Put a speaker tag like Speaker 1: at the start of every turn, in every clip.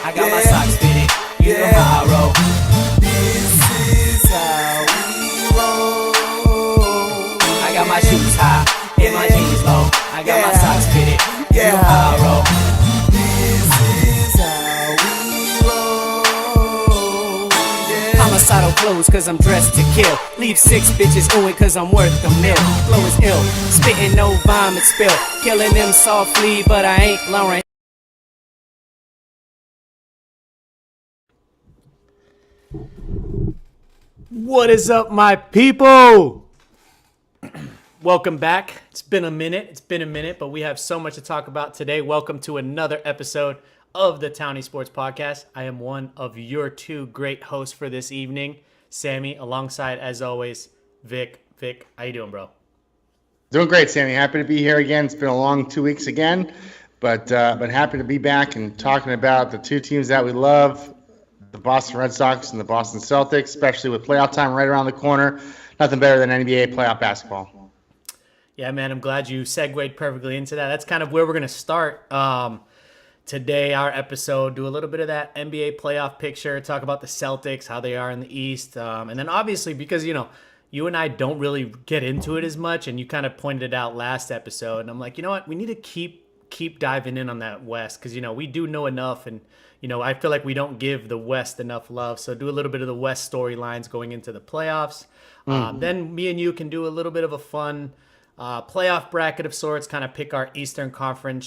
Speaker 1: I got my socks fitted, you know how I roll.
Speaker 2: This is how we roll.
Speaker 1: I got my shoes high and my jeans low. I got my socks fitted, you know how I roll.
Speaker 2: This is how we roll.
Speaker 1: Homicidal clothes cause I'm dressed to kill. Leave 6 bitches oohing cause I'm worth a mil. Flow is ill, spitting no vomit spill. Killing them softly but I ain't Lauren. What is up, my people? Welcome back. It's been a minute, but we have so much to talk about today. Welcome to another episode of the Townie Sports Podcast. I am one of your 2 great hosts for this evening, Sammy, alongside, as always, Vic. Vic, how you doing, bro?
Speaker 3: Doing great, Sammy. Happy to be here again. It's been a long 2 weeks again, but happy to be back and talking about the 2 teams that we love, the Boston Red Sox and the Boston Celtics, especially with playoff time right around the corner. Nothing better than NBA playoff basketball.
Speaker 1: Yeah, man, I'm glad you segued perfectly into that. That's kind of where we're going to start today, our episode. Do a little bit of that NBA playoff picture, talk about the Celtics, how they are in the East. And then obviously, because, you and I don't really get into it as much, and you kind of pointed it out last episode. And I'm like, you know what? We need to keep diving in on that West because, we do know enough. And, I feel like we don't give the West enough love. So do a little bit of the West storylines going into the playoffs. Then me and you can do a little bit of a fun playoff bracket of sorts, kind of pick our Eastern Conference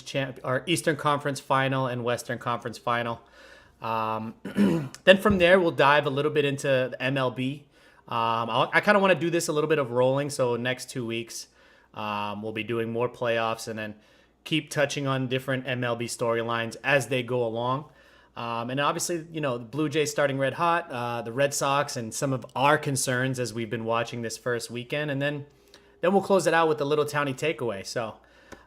Speaker 1: final and Western Conference final. Then from there, we'll dive a little bit into the MLB. I kind of want to do this a little bit of rolling. So next 2 weeks, we'll be doing more playoffs and then keep touching on different MLB storylines as they go along. And obviously, the Blue Jays starting red hot, the Red Sox, and some of our concerns as we've been watching this first weekend. And then we'll close it out with a little Townie takeaway.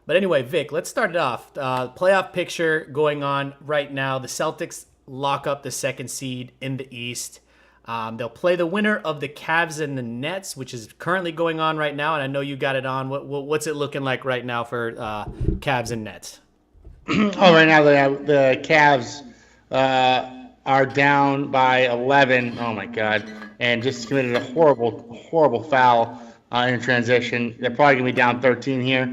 Speaker 1: But anyway, Vic, let's start it off. Playoff picture going on right now. The Celtics lock up the 2nd seed in the East. They'll play the winner of the Cavs and the Nets, which is currently going on right now. And I know you got it on. What's it looking like right now for Cavs and Nets?
Speaker 3: Right now the Cavs are down by 11. Oh, my God. And just committed a horrible foul in transition. They're probably going to be down 13 here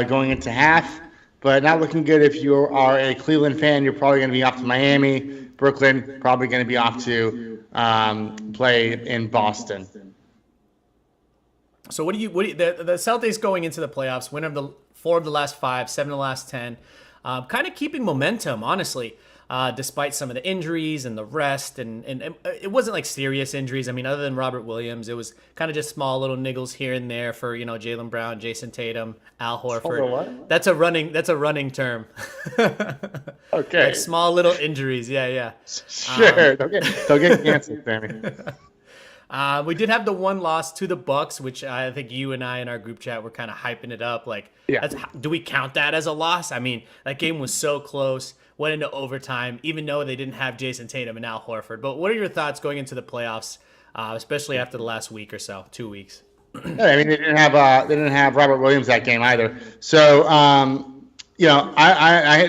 Speaker 3: going into half. But not looking good if you are a Cleveland fan. You're probably going to be off to Miami. Brooklyn probably going to be off to play in Boston.
Speaker 1: So what do you the Celtics going into the playoffs, winner of the 4 of the last 5, 7 of the last 10, kind of keeping momentum, honestly, despite some of the injuries and the rest, and it wasn't like serious injuries. I mean, other than Robert Williams, it was kind of just small little niggles here and there for Jaylen Brown, Jason Tatum, Al Horford.
Speaker 3: What?
Speaker 1: That's a running term.
Speaker 3: Okay.
Speaker 1: Like small little injuries. Yeah.
Speaker 3: Sure. Don't get canceled, Sammy.
Speaker 1: We did have the one loss to the Bucks, which I think you and I in our group chat were kind of hyping it up. Like,
Speaker 3: yeah.
Speaker 1: Do we count that as a loss? I mean, that game was so close, went into overtime, even though they didn't have Jason Tatum and Al Horford. But what are your thoughts going into the playoffs, especially after the last week or so, 2 weeks?
Speaker 3: Yeah, I mean, they didn't have Robert Williams that game either. So, I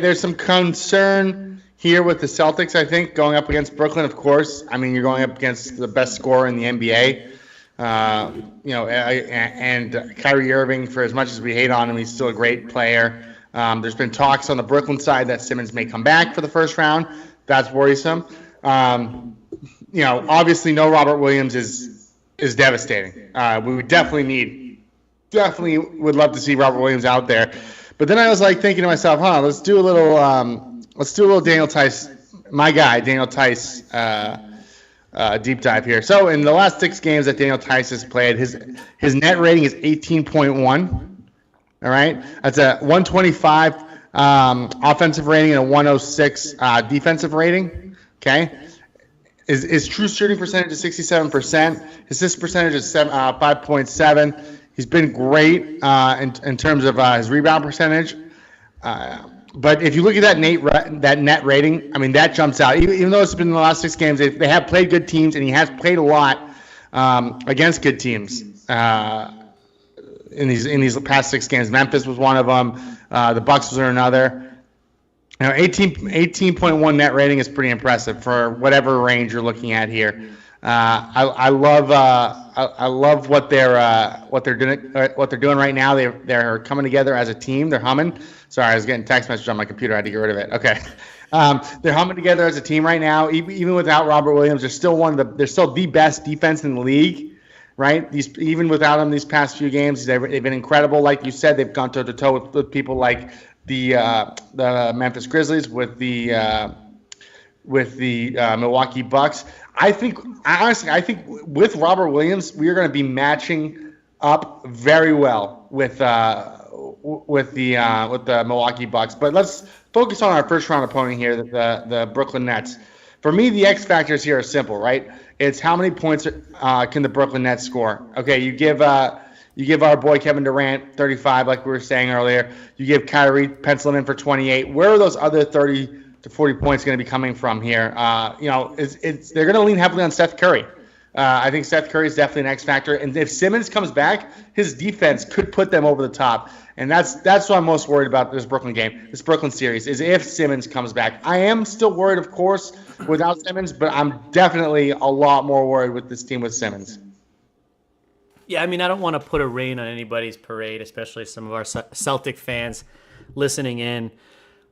Speaker 3: there's some concern here with the Celtics, I think, going up against Brooklyn, of course. I mean, you're going up against the best scorer in the NBA. And Kyrie Irving, for as much as we hate on him, he's still a great player. There's been talks on the Brooklyn side that Simmons may come back for the first round. That's worrisome. Obviously, no Robert Williams is devastating. We would definitely would love to see Robert Williams out there. But then I was like thinking to myself, let's do a little Daniel Tice, my guy, Daniel Tice, deep dive here. So in the last 6 games that Daniel Tice has played, his net rating is 18.1. All right, that's a 125 offensive rating and a 106 defensive rating. Okay, his true shooting percentage is 67%. His assist percentage is 5.7. He's been great in terms of his rebound percentage. But if you look at that net rating, I mean, that jumps out. Even though it's been in the last 6 games, they have played good teams, and he has played a lot against good teams in these past 6 games. Memphis was one of them. The Bucks was another. Now, 18.1 net rating is pretty impressive for whatever range you're looking at here. I love what they're doing right now. They're coming together as a team. They're humming. Sorry, I was getting a text message on my computer. I had to get rid of it. Okay. They're humming together as a team right now. Even without Robert Williams, they're still the best defense in the league. Right? Even without him, these past few games, they've been incredible. Like you said, they've gone toe to toe with people like the Memphis Grizzlies, with the Milwaukee Bucks. I think with Robert Williams, we are going to be matching up very well with the Milwaukee Bucks. But let's focus on our first round opponent here, the Brooklyn Nets. For me, the X factors here are simple, right? It's how many points can the Brooklyn Nets score? Okay, you give our boy Kevin Durant 35, like we were saying earlier. You give Kyrie penciling in for 28. Where are those other 30 to 40 points going to be coming from here? They're going to lean heavily on Seth Curry. I think Seth Curry is definitely an X factor, and if Simmons comes back, his defense could put them over the top. And that's what I'm most worried about this Brooklyn series, is if Simmons comes back. I am still worried, of course, without Simmons, but I'm definitely a lot more worried with this team with Simmons.
Speaker 1: Yeah, I mean, I don't want to put a rain on anybody's parade, especially some of our Celtic fans listening in.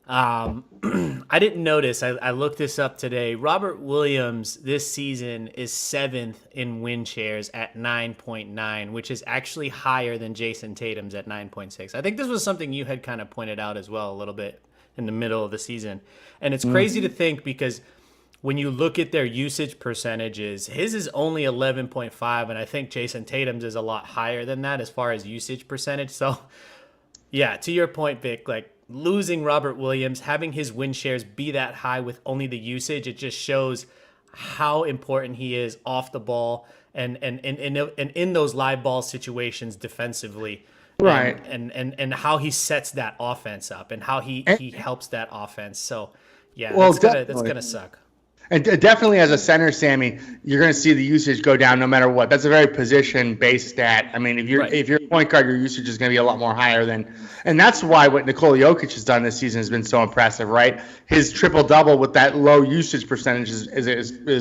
Speaker 1: I didn't notice. I looked this up today. Robert Williams this season is 7th in win shares at 9.9, which is actually higher than Jason Tatum's at 9.6. I think this was something you had kind of pointed out as well a little bit in the middle of the season. And it's crazy to think, because when you look at their usage percentages, his is only 11.5, and I think Jason Tatum's is a lot higher than that as far as usage percentage. So, yeah, to your point, Vic, like, losing Robert Williams, having his win shares be that high with only the usage, it just shows how important he is off the ball and in those live ball situations defensively.
Speaker 3: Right.
Speaker 1: And how he sets that offense up and how he helps that offense. So, yeah,
Speaker 3: Well,
Speaker 1: that's gonna suck.
Speaker 3: And definitely as a center, Sammy, you're going to see the usage go down no matter what. That's a very position-based stat. I mean, if you're a point guard, your usage is going to be a lot more higher than, and that's why what Nikola Jokic has done this season has been so impressive, right? His triple-double with that low usage percentage is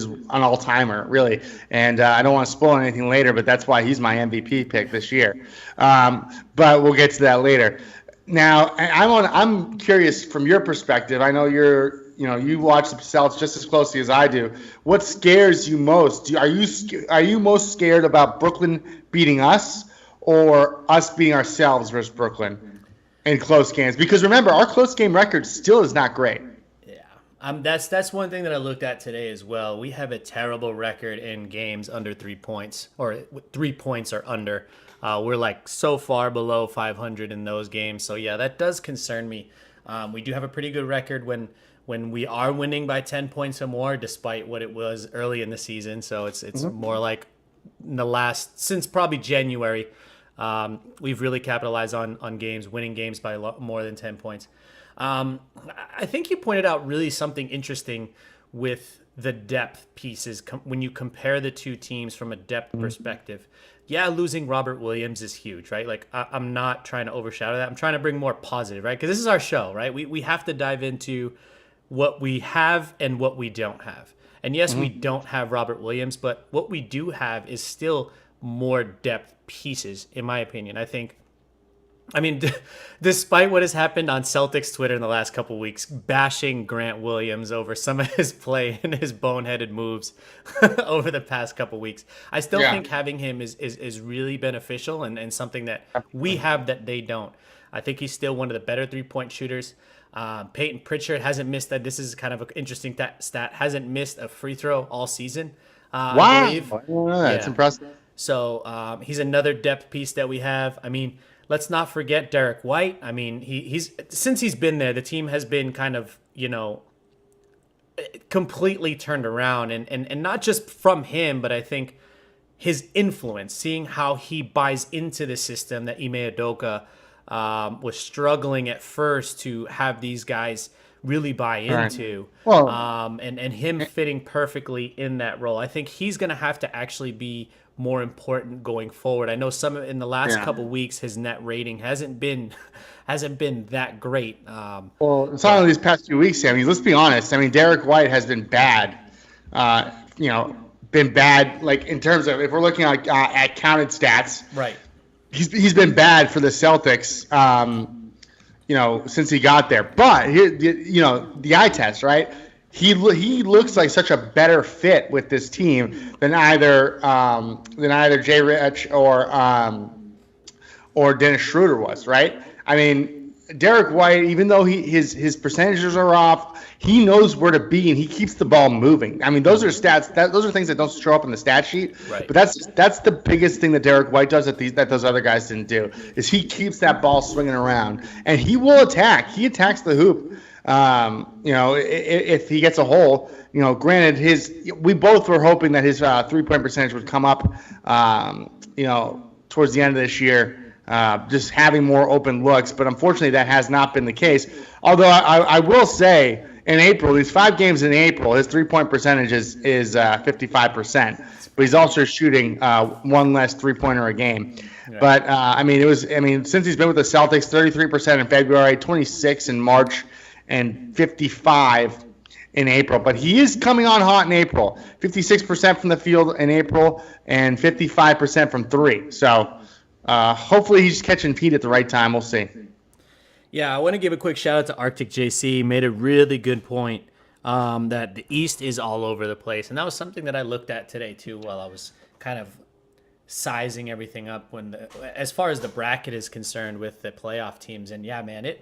Speaker 3: an all-timer, really. And I don't want to spoil anything later, but that's why he's my MVP pick this year. But we'll get to that later. Now, I'm curious from your perspective. I know you watch the Celtics just as closely as I do. What scares you most? Are you most scared about Brooklyn beating us, or us beating ourselves versus Brooklyn in close games? Because remember, our close game record still is not great.
Speaker 1: Yeah, that's one thing that I looked at today as well. We have a terrible record in games under 3 points, or 3 points or under. We're like so far below 500 in those games. So yeah, that does concern me. We do have a pretty good record when we are winning by 10 points or more, despite what it was early in the season. So it's more like in the since probably January, we've really capitalized on games, winning games by more than 10 points. I think you pointed out really something interesting with the depth pieces when you compare the two teams from a depth perspective. Yeah, losing Robert Williams is huge, right? Like, I'm not trying to overshadow that. I'm trying to bring more positive, right? Because this is our show, right? We have to dive into what we have and what we don't have. And yes, we don't have Robert Williams, but what we do have is still more depth pieces, in my opinion. I mean, despite what has happened on Celtics Twitter in the last couple of weeks, bashing Grant Williams over some of his play and his boneheaded moves over the past couple of weeks, I still think having him is really beneficial and something that we have that they don't. I think he's still one of the better three-point shooters. Peyton Pritchard hasn't missed that. This is kind of an interesting stat. Hasn't missed a free throw all season.
Speaker 3: Wow.
Speaker 1: I believe.
Speaker 3: That's impressive.
Speaker 1: So he's another depth piece that we have. I mean, let's not forget Derek White. I mean, he's since he's been there, the team has been kind of, completely turned around. And not just from him, but I think his influence, seeing how he buys into the system that Ime Udoka was struggling at first to have these guys really buy into.
Speaker 3: Well,
Speaker 1: And him fitting perfectly in that role. I think he's going to have to actually be more important going forward. I know in the last couple weeks his net rating hasn't been that great.
Speaker 3: Well, it's not only these past few weeks, Sammy. Let's be honest. I mean, Derek White has been bad. Been bad. Like in terms of if we're looking at counted stats,
Speaker 1: Right.
Speaker 3: He's been bad for the Celtics. Since he got there. But here, the eye test, right? He looks like such a better fit with this team than either Jay Rich or Dennis Schroeder was, right? I mean, Derek White, even though his percentages are off, he knows where to be and he keeps the ball moving. I mean, those are stats. Those are things that don't show up in the stat sheet.
Speaker 1: Right.
Speaker 3: But that's the biggest thing that Derek White does that those other guys didn't do is he keeps that ball swinging around and he will attack. He attacks the hoop. If he gets a hole. Granted, we both were hoping that his 3-point percentage would come up. Towards the end of this year. Just having more open looks, but unfortunately that has not been the case. Although I will say, in April, these 5 games in April, his 3-point percentage is 55%, but he's also shooting one less 3-pointer a game. Yeah. But since he's been with the Celtics, 33% in February, 26 in March, and 55 in April. But he is coming on hot in April, 56% from the field in April, and 55% from 3. So. Hopefully he's catching Pete at the right time. We'll see.
Speaker 1: Yeah, I want to give a quick shout out to Arctic JC. He made a really good point that the East is all over the place. And that was something that I looked at today, too, while I was kind of sizing everything up as far as the bracket is concerned with the playoff teams. And, yeah, man, it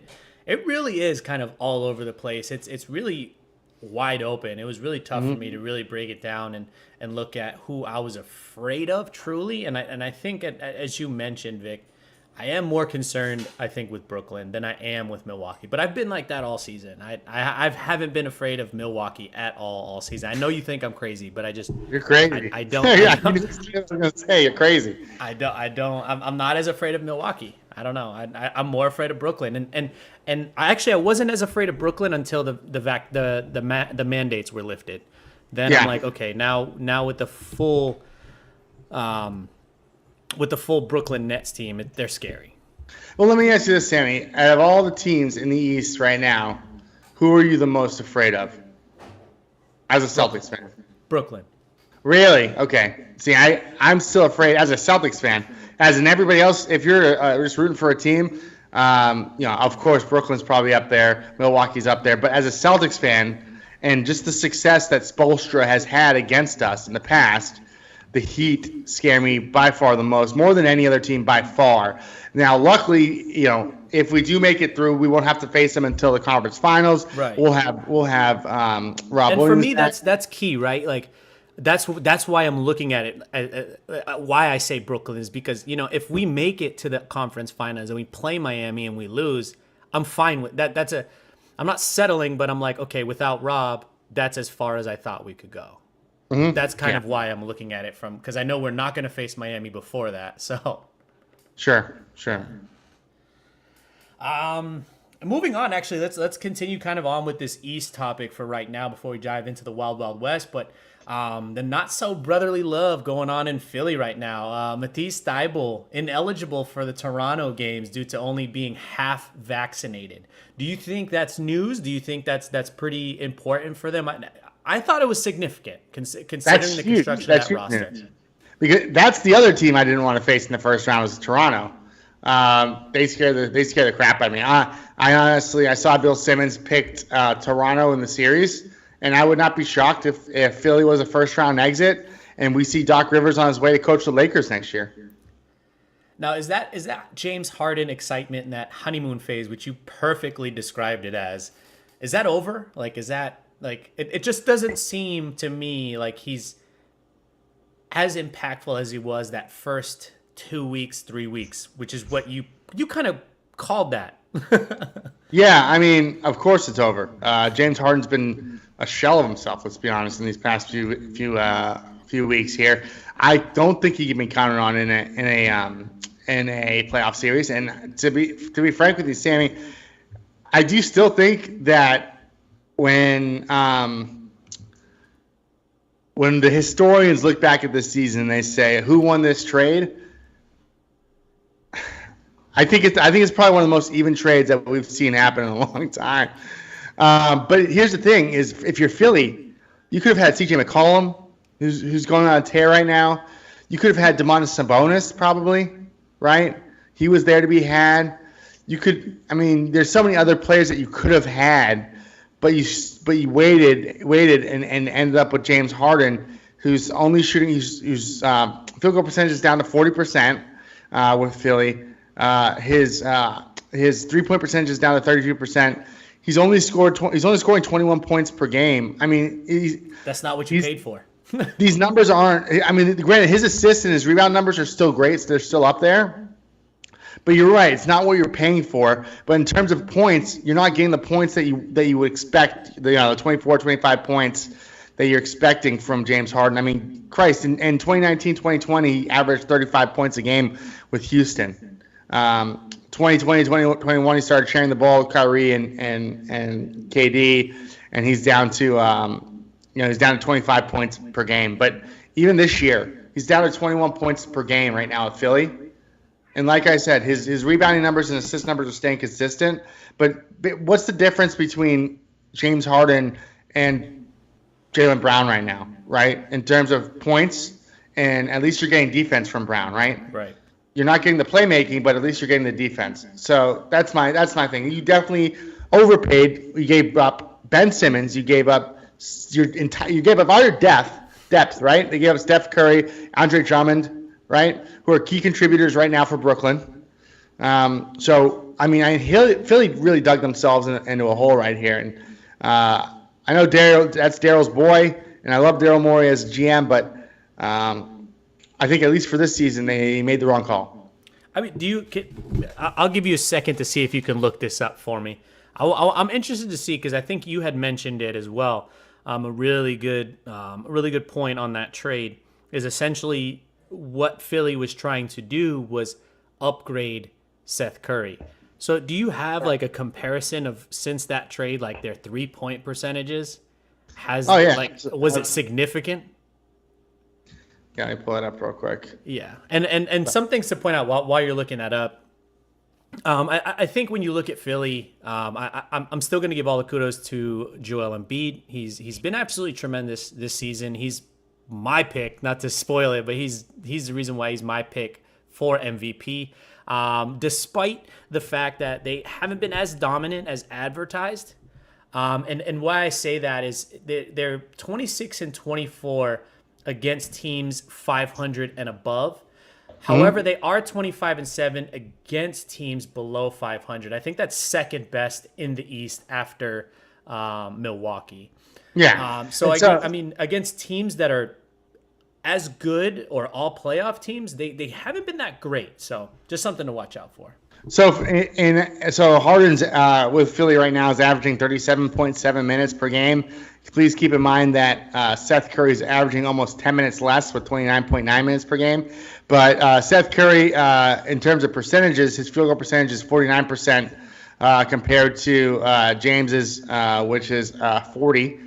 Speaker 1: really is kind of all over the place. It's really wide open. It was really tough for me to really break it down and look at who I was afraid of truly. And I think, as you mentioned, Vic, I am more concerned, I think, with Brooklyn than I am with Milwaukee. But I've been like that all season. I haven't been afraid of Milwaukee at all season. I know you think I'm crazy, but
Speaker 3: You're crazy.
Speaker 1: I don't.
Speaker 3: Yeah, I was going to say, you're crazy.
Speaker 1: I don't. I'm not as afraid of Milwaukee. I don't know. I'm more afraid of Brooklyn, and I wasn't as afraid of Brooklyn until the mandates were lifted. Then I'm like, okay, now with the full Brooklyn Nets team, they're scary.
Speaker 3: Well, let me ask you this, Sammy. Out of all the teams in the East right now, who are you the most afraid of? As a Celtics fan.
Speaker 1: Brooklyn.
Speaker 3: Really? Okay. See, I'm still afraid as a Celtics fan. As in everybody else, if you're just rooting for a team, of course, Brooklyn's probably up there. Milwaukee's up there. But as a Celtics fan, and just the success that Spoelstra has had against us in the past, the Heat scare me by far the most, more than any other team by far. Now, luckily, if we do make it through, we won't have to face them until the conference finals.
Speaker 1: Right.
Speaker 3: We'll have Rob
Speaker 1: And
Speaker 3: Williams.
Speaker 1: for me, that's key, right? Like, that's why I'm looking at it. Why I say Brooklyn is because if we make it to the conference finals and we play Miami and we lose, I'm fine with that. I'm not settling, but I'm like, okay, without Rob, that's as far as I thought we could go. Mm-hmm. That's kind of why I'm looking at it because I know we're not going to face Miami before that. So,
Speaker 3: sure.
Speaker 1: Moving on, actually, let's continue kind of on with this East topic for right now before we dive into the Wild Wild West. But the not so brotherly love going on in Philly right now. Matisse Thybulle ineligible for the Toronto games due to only being half vaccinated. Do you think that's news? Do you think that's pretty important for them? I thought it was significant considering the construction of that roster.
Speaker 3: News. Because that's the other team I didn't want to face in the first round was Toronto. They scare the crap out of me. I honestly saw Bill Simmons picked Toronto in the series, and I would not be shocked if Philly was a first round exit and we see Doc Rivers on his way to coach the Lakers next year.
Speaker 1: Now, is that James Harden excitement in that honeymoon phase, which you perfectly described it as, is that over? Like, is that like it just doesn't seem to me like he's as impactful as he was that first 2 weeks, 3 weeks, which is what you kind of called that.
Speaker 3: Yeah, I mean, of course it's over. James Harden's been a shell of himself, let's be honest, in these past few weeks here. I don't think he can be counted on in a playoff series. And to be frank with you, Sammy, I do still think that when the historians look back at this season, they say, "Who won this trade?" I think it's probably one of the most even trades that we've seen happen in a long time. But here's the thing: is if you're Philly, you could have had C.J. McCollum, who's going on a tear right now. You could have had Domantas Sabonis, probably, right? He was there to be had. You could, I mean, there's so many other players that you could have had, but you waited and ended up with James Harden, who's only shooting whose field goal percentage is down to 40% with Philly. His 3-point percentage is down to 32%. He's only scoring 21 points per game. I mean,
Speaker 1: that's not what you paid for.
Speaker 3: These numbers aren't. I mean, granted, his assists and his rebound numbers are still great. So they're still up there. But you're right. It's not what you're paying for. But in terms of points, you're not getting the points that you would expect. The 24, 25 points that you're expecting from James Harden. I mean, Christ, in 2019, 2020, he averaged 35 points a game with Houston. 2020, 2021, he started sharing the ball with Kyrie and KD, and he's down to he's down to 25 points per game. But even this year, he's down to 21 points per game right now with Philly. And like I said, his rebounding numbers and assist numbers are staying consistent. But what's the difference between James Harden and Jaylen Brown right now, right? In terms of points, and at least you're getting defense from Brown, right?
Speaker 1: Right.
Speaker 3: You're not getting the playmaking, but at least you're getting the defense. So that's my thing. You definitely overpaid. You gave up Ben Simmons. You gave up you gave up all your depth, right? They gave up Steph Curry, Andre Drummond, right, who are key contributors right now for Brooklyn. So I mean, Philly really dug themselves into a hole right here, and I know that's Daryl's boy, and I love Daryl Morey as GM, but I think at least for this season they made the wrong call.
Speaker 1: I mean, I'll give you a second to see if you can look this up for me. I'm interested to see, because I think you had mentioned it as well. A really good point on that trade is essentially what Philly was trying to do was upgrade Seth Curry. So do you have like a comparison of, since that trade, like their 3-point percentages? Was it significant?
Speaker 3: Yeah, let me pull it up real quick.
Speaker 1: Yeah, and some things to point out while you're looking that up. I think when you look at Philly, I'm still going to give all the kudos to Joel Embiid. He's been absolutely tremendous this season. He's my pick, not to spoil it, but he's the reason why he's my pick for MVP. Despite the fact that they haven't been as dominant as advertised. And why I say that is they're 26-24 against teams 500 and above. However, they are 25-7 against teams below 500. I think that's second best in the East after Milwaukee.
Speaker 3: Yeah.
Speaker 1: I mean, against teams that are as good or all playoff teams, they haven't been that great. So just something to watch out for.
Speaker 3: So Harden's with Philly right now is averaging 37.7 minutes per game. Please keep in mind that Seth Curry is averaging almost 10 minutes less with 29.9 minutes per game. But Seth Curry, in terms of percentages, his field goal percentage is 49% compared to James's, which is 40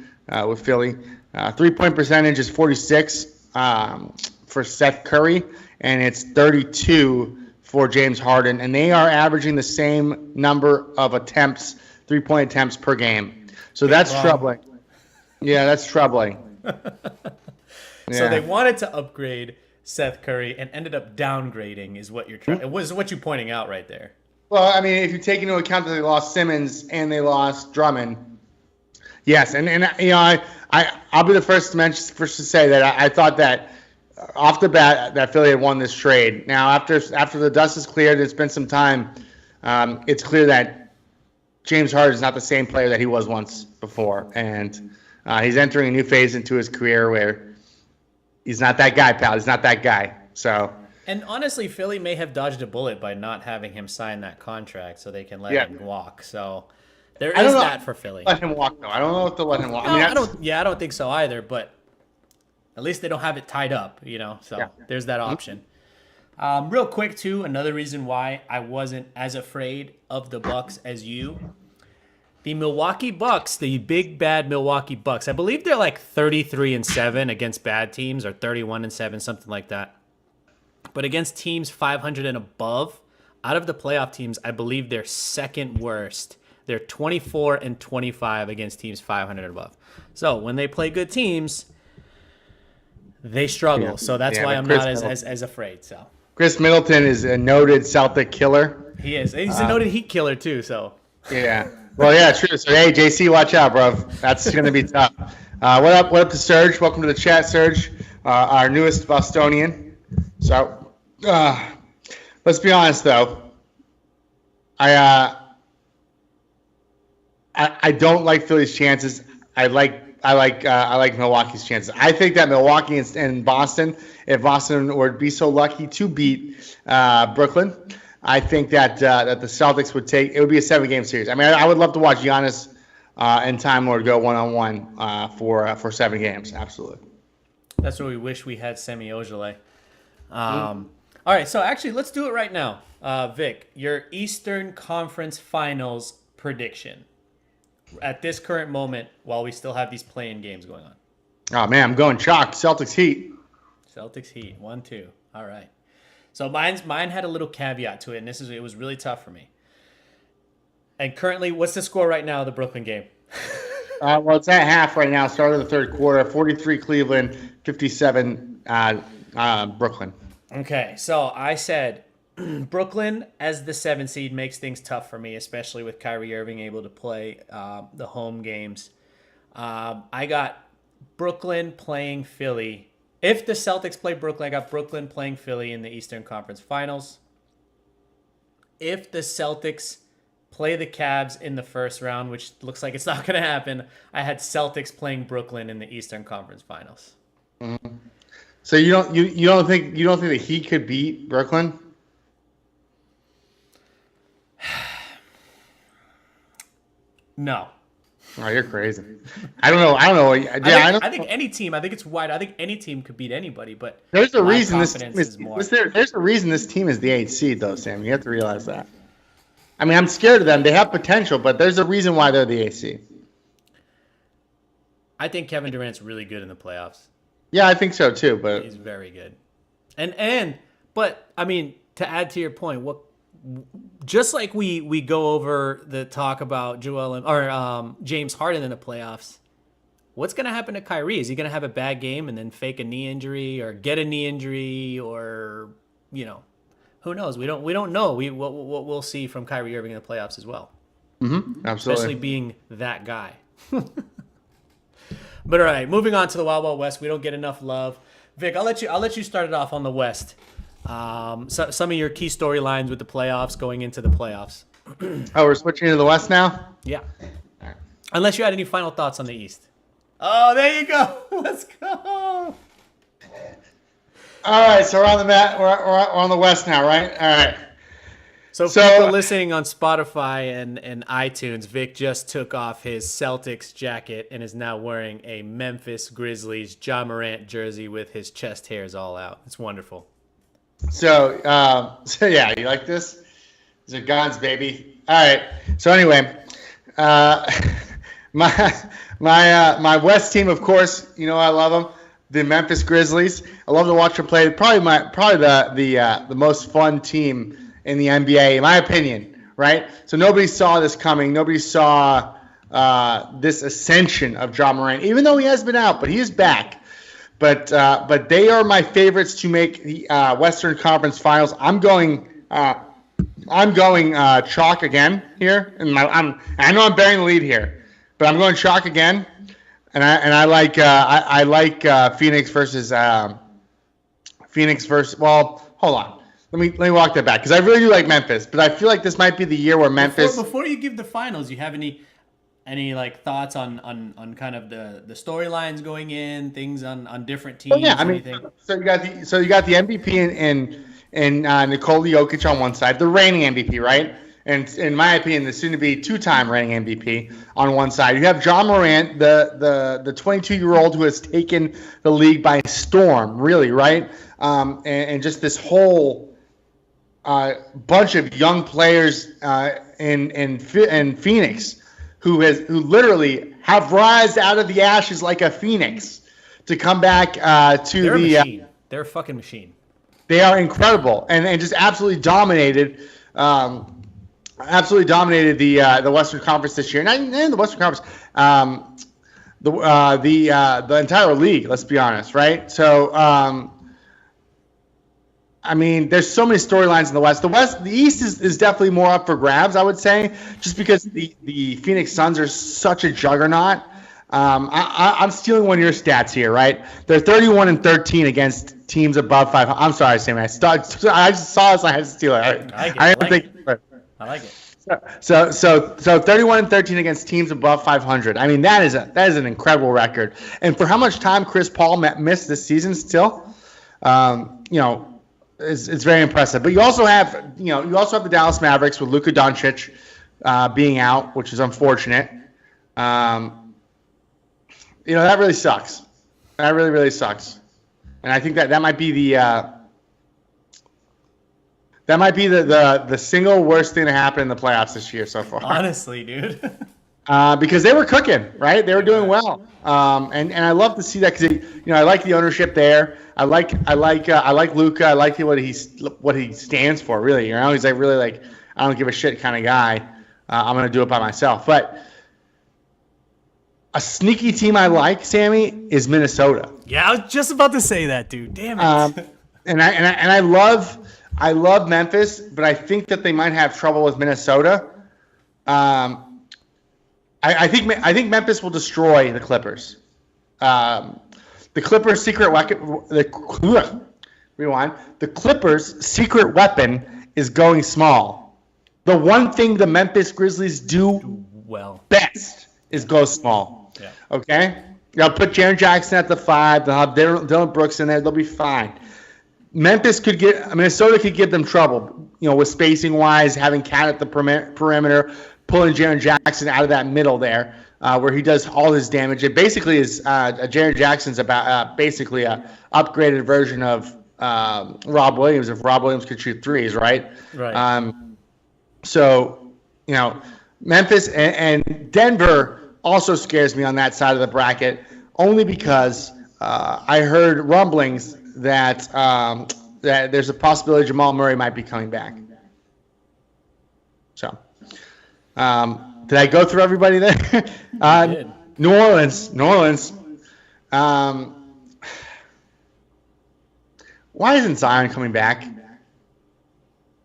Speaker 3: with Philly. 3-point percentage is 46 for Seth Curry, and it's 32 for James Harden, and they are averaging the same number of attempts, 3-point attempts per game. So that's troubling. Yeah, that's troubling.
Speaker 1: So they wanted to upgrade Seth Curry and ended up downgrading, is what you're trying. It was what you're pointing out right there.
Speaker 3: Well, I mean, if you take into account that they lost Simmons and they lost Drummond, yes, and you know, I'll be the first to say that I thought that off the bat that Philly had won this trade. Now, after the dust is cleared, it's been some time. It's clear that James Harden is not the same player that he was once before, and he's entering a new phase into his career where he's not that guy, pal. He's not that guy. So.
Speaker 1: And honestly, Philly may have dodged a bullet by not having him sign that contract so they can let him walk. So there is that for Philly.
Speaker 3: Let him walk though. I don't know if they'll let him walk.
Speaker 1: No, I don't think so either. But at least they don't have it tied up, you know. So there's that option. Real quick too, another reason why I wasn't as afraid of the Bucks as you. The Milwaukee Bucks, the big bad Milwaukee Bucks. I believe they're like 33-7 against bad teams, or 31-7, something like that. But against teams 500 and above, out of the playoff teams, I believe they're second worst. They're 24-25 against teams 500 and above. So when they play good teams, they struggle.
Speaker 3: Yeah.
Speaker 1: So that's
Speaker 3: Yeah,
Speaker 1: why
Speaker 3: but
Speaker 1: I'm
Speaker 3: Chris
Speaker 1: not
Speaker 3: Middleton-
Speaker 1: as afraid. So
Speaker 3: Chris Middleton is a noted Celtic killer.
Speaker 1: he is. He's a noted Heat killer too. So
Speaker 3: Yeah. Well, yeah, true. So, hey, JC, watch out, bro. That's going to be tough. What up? What up to Serge? Welcome to the chat, Serge, our newest Bostonian. So, let's be honest, though. I don't like Philly's chances. I like Milwaukee's chances. I think that Milwaukee and Boston, if Boston were to be so lucky to beat Brooklyn, I think that that the Celtics would take. It would be a 7-game series. I mean, I would love to watch Giannis and Time Lord go 1-on-1 for 7 games. Absolutely.
Speaker 1: that's what we wish we had Semi Ojeleye. All right, so actually, let's do it right now. Vic, your Eastern Conference Finals prediction at this current moment, while we still have these play-in games going on.
Speaker 3: Oh man, I'm going chalk. Celtics Heat.
Speaker 1: Celtics Heat 1-2. All right. So mine had a little caveat to it, and it was really tough for me. And currently, what's the score right now of the Brooklyn game?
Speaker 3: Well, it's at half right now. Start of the third quarter. 43 Cleveland, 57 Brooklyn.
Speaker 1: Okay, so I said Brooklyn as the 7 seed makes things tough for me, especially with Kyrie Irving able to play the home games. I got Brooklyn playing Philly. If the Celtics play Brooklyn, I got Brooklyn playing Philly in the Eastern Conference Finals. If the Celtics play the Cavs in the first round, which looks like it's not going to happen, I had Celtics playing Brooklyn in the Eastern Conference Finals.
Speaker 3: Mm-hmm. So you don't think that he could beat Brooklyn?
Speaker 1: No.
Speaker 3: Oh, you're crazy. I don't know.
Speaker 1: I think any team. I think it's wide. I think any team could beat anybody. But
Speaker 3: There's a
Speaker 1: my
Speaker 3: reason this
Speaker 1: confidence
Speaker 3: team
Speaker 1: is more.
Speaker 3: there's a reason this team is the 8th seed, though, Sam. You have to realize that. I mean, I'm scared of them. They have potential, but there's a reason why they're the 8th seed.
Speaker 1: I think Kevin Durant's really good in the playoffs.
Speaker 3: Yeah, I think so too. But
Speaker 1: He's very good. But I mean, to add to your point, just like we go over the talk about James Harden in the playoffs, what's going to happen to Kyrie? Is he going to have a bad game and then fake a knee injury or get a knee injury, or who knows? We don't know. What we'll see from Kyrie Irving in the playoffs as well.
Speaker 3: absolutely.
Speaker 1: Especially being that guy. But all right, moving on to the Wild Wild West. We don't get enough love. Vic, I'll let you start it off on the West. So, some of your key storylines with the playoffs going into the playoffs.
Speaker 3: Oh, we're switching to the West now?
Speaker 1: Yeah. Unless you had any final thoughts on the East. Oh, there you go. Let's go.
Speaker 3: All right, so we're on the mat. We're on the West now, right? All right.
Speaker 1: So people listening on Spotify and iTunes, Vic just took off his Celtics jacket and is now wearing a Memphis Grizzlies Ja Morant jersey with his chest hairs all out. It's wonderful.
Speaker 3: So yeah, you like this? These are God's baby. All right. So anyway, my West team, of course, I love them. The Memphis Grizzlies. I love to watch them play. Probably the most fun team in the NBA, in my opinion. Right. So nobody saw this coming. Nobody saw this ascension of Ja Morant, even though he has been out, but he is back. But they are my favorites to make the Western Conference Finals. I'm going chalk again here, and I know I'm bearing the lead here, but I'm going chalk again, and I like Phoenix versus. Well, hold on. Let me walk that back because I really do like Memphis, but I feel like this might be the year where Memphis.
Speaker 1: Before you give the finals, you have any like thoughts on kind of the storylines going in, things on different teams?
Speaker 3: Oh, yeah, I mean,
Speaker 1: anything?
Speaker 3: so you got the MVP in Nikola Jokic on one side, the reigning MVP, right? And in my opinion, the soon-to-be 2-time reigning MVP on one side. You have Ja Morant, the 22-year-old who has taken the league by storm, really, right? And just this whole bunch of young players in Phoenix who literally have rise out of the ashes like a phoenix to come back to
Speaker 1: They're a
Speaker 3: the.
Speaker 1: machine. They're a fucking machine.
Speaker 3: They are incredible and just absolutely dominated. Absolutely dominated the Western Conference this year, and the Western Conference, the entire league. Let's be honest, right? So, I mean, there's so many storylines in the West. The East is definitely more up for grabs, I would say, just because the Phoenix Suns are such a juggernaut. I'm stealing one of your stats here, right? They're 31-13 against teams above 500. I'm sorry, Sammy. I just saw this. I had to steal it.
Speaker 1: I like it.
Speaker 3: So 31-13 against teams above 500. I mean, that is an incredible record. And for how much time Chris Paul missed this season, still, it's very impressive. But you also have the Dallas Mavericks with Luka Doncic being out, which is unfortunate. That really sucks. That really, really sucks. And I think that might be the single worst thing to happen in the playoffs this year so far.
Speaker 1: Honestly, dude.
Speaker 3: Because they were cooking, right? They were doing well. And I love to see that because I like the ownership there. I like Luka. I like what he stands for. Really, he's like really like I don't give a shit kind of guy. I'm gonna do it by myself. But a sneaky team I like, Sammy, is Minnesota.
Speaker 1: Yeah, I was just about to say that, dude. Damn it.
Speaker 3: And I love Memphis, but I think that they might have trouble with Minnesota. I think Memphis will destroy the Clippers. The Clippers' secret weapon. Rewind. The Clippers' secret weapon is going small. The one thing the Memphis Grizzlies do best is go small. Yeah. Okay. Put Jaren Jackson at the 5. They'll have Dylan Brooks in there. They'll be fine. Minnesota could give them trouble, with spacing wise, having Cat at the perimeter, pulling Jaren Jackson out of that middle there, where he does all his damage. It basically is Jaren Jackson's about basically a upgraded version of Rob Williams if Rob Williams could shoot threes, right?
Speaker 1: Right.
Speaker 3: So Memphis and Denver also scares me on that side of the bracket, only because I heard rumblings that there's a possibility Jamal Murray might be coming back. So, did I go through everybody there? New Orleans. Why isn't Zion coming back?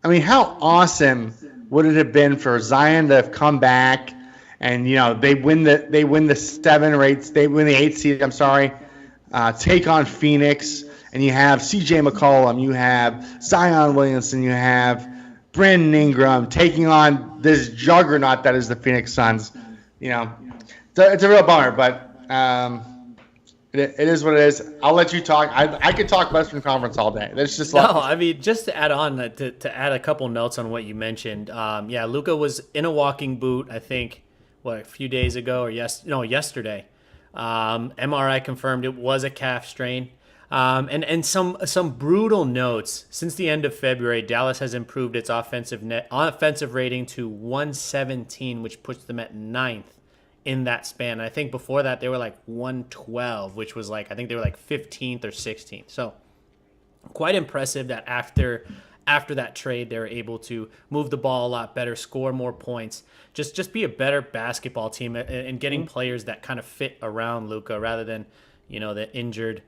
Speaker 3: I mean, how awesome would it have been for Zion to have come back and they win the 7 or 8, they win the 8 seed. I'm sorry, take on Phoenix. And you have C.J. McCollum, you have Zion Williamson, you have Brandon Ingram taking on this juggernaut that is the Phoenix Suns. It's a real bummer, but it is what it is. I'll let you talk. I could talk Western Conference all day. There's just
Speaker 1: just to add on to add a couple notes on what you mentioned. Luka was in a walking boot. I think a few days ago or yesterday. MRI confirmed it was a calf strain. And some brutal notes. Since the end of February, Dallas has improved its offensive rating to 117, which puts them at 9th in that span. And I think before that they were like 112, which was I think they were 15th or 16th. So quite impressive that after that trade they were able to move the ball a lot better, score more points, just be a better basketball team and getting players that kind of fit around Luka rather than the injured.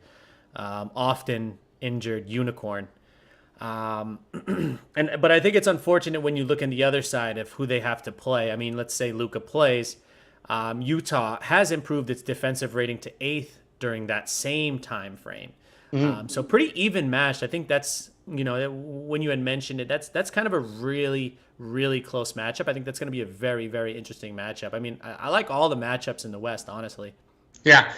Speaker 1: Often injured unicorn. But I think it's unfortunate when you look in the other side of who they have to play. I mean, let's say Luka plays. Utah has improved its defensive rating to 8th during that same time frame. So pretty even matched. I think that's, when you had mentioned it, that's kind of a really, really close matchup. I think that's going to be a very, very interesting matchup. I mean, I like all the matchups in the West, honestly.
Speaker 3: Yeah,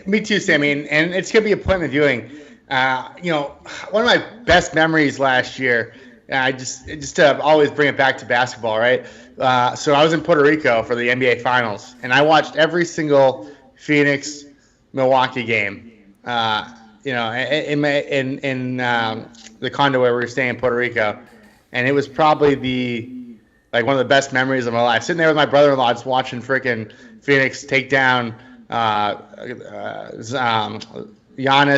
Speaker 3: me too, Sammy, and it's gonna be appointment viewing. One of my best memories last year. I just to always bring it back to basketball, right? So I was in Puerto Rico for the NBA Finals, and I watched every single Phoenix Milwaukee game. In the condo where we were staying in Puerto Rico, and it was probably like one of the best memories of my life. Sitting there with my brother-in-law, just watching freaking Phoenix take down Giannis,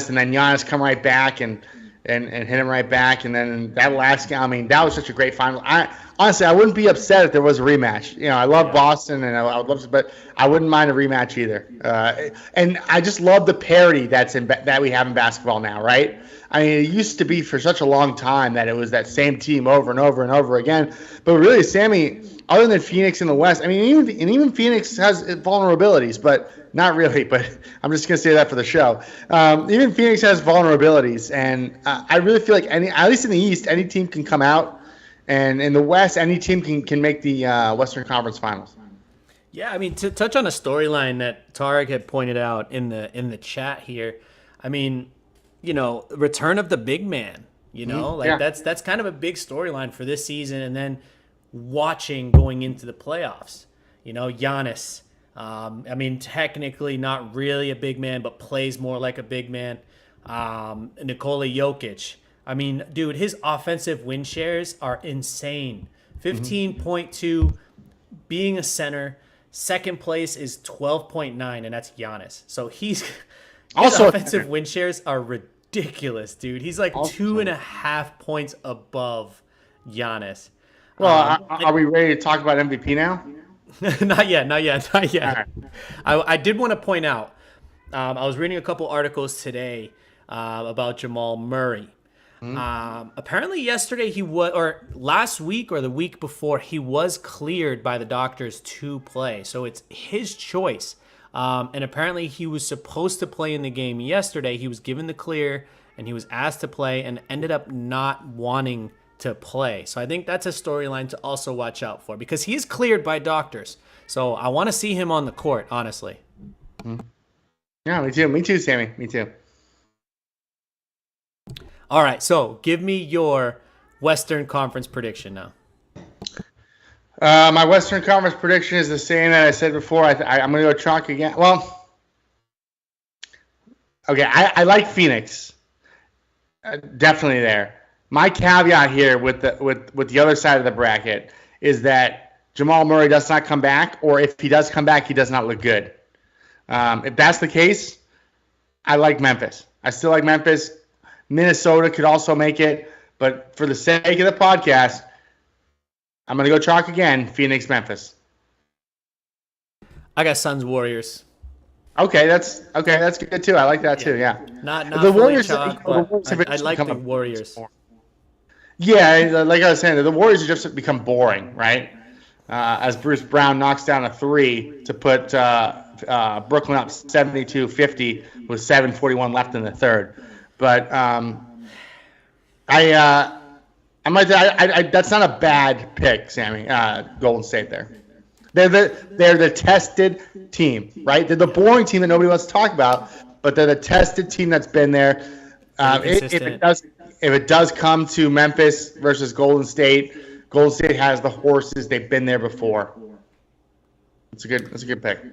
Speaker 3: and then Giannis come right back and hit him right back. And then that last game, I mean, that was such a great final. Honestly, I wouldn't be upset if there was a rematch. You know, I love Boston, and I would love to, but I wouldn't mind a rematch either. And I just love the parity that we have in basketball now, right? I mean, it used to be for such a long time that it was that same team over and over and over again. But really, Sammy, other than Phoenix in the West, I mean, even Phoenix has vulnerabilities, but not really. But I'm just going to say that for the show. Even Phoenix has vulnerabilities, and I really feel like at least in the East, any team can come out, and in the West, any team can make the Western Conference Finals.
Speaker 1: Yeah, I mean, to touch on a storyline that Tarek had pointed out in the chat here, I mean, you know, return of the big man, you know, that's kind of a big storyline for this season. And then watching going into the playoffs, you know, Giannis, I mean, technically not really a big man, but plays more like a big man. Nikola Jokic. I mean, dude, his offensive win shares are insane. 15.2, being a center. Second place is 12.9, and that's Giannis. So his offensive win shares are ridiculous, dude. He's like 2.5 points above Giannis.
Speaker 3: Well, are we ready to talk about MVP now?
Speaker 1: Not yet.
Speaker 3: Right.
Speaker 1: I did want to point out, I was reading a couple articles today about Jamal Murray. Apparently yesterday or last week or the week before, he was cleared by the doctors to play. So it's his choice. And apparently he was supposed to play in the game yesterday. He was given the clear and he was asked to play and ended up not wanting to play. So I think that's a storyline to also watch out for because he's cleared by doctors. So I want to see him on the court, honestly.
Speaker 3: Yeah, me too. Me too, Sammy. Me too.
Speaker 1: All right, so give me your Western Conference prediction now.
Speaker 3: My Western Conference prediction is the same that I said before. I'm going to go chalk again. Well, okay, I like Phoenix. Definitely there. My caveat here with the other side of the bracket is that Jamal Murray does not come back, or if he does come back, he does not look good. If that's the case, I like Memphis. I still like Memphis. Minnesota could also make it, but for the sake of the podcast, I'm going to go chalk again, Phoenix, Memphis.
Speaker 1: I got Suns, Warriors.
Speaker 3: Okay, that's good too. I like that too. Yeah.
Speaker 1: Not
Speaker 3: the Warriors.
Speaker 1: Chalk, but I like the Warriors.
Speaker 3: Yeah, like I was saying, the Warriors have just become boring, right? As Bruce Brown knocks down a three to put Brooklyn up 72-50 with 7:41 left in the third. But that's not a bad pick, Sammy. Golden State there. They're the tested team, right? They're the boring team that nobody wants to talk about, but they're the tested team that's been there. If it does come to Memphis versus Golden State has the horses. They've been there before. It's a good pick.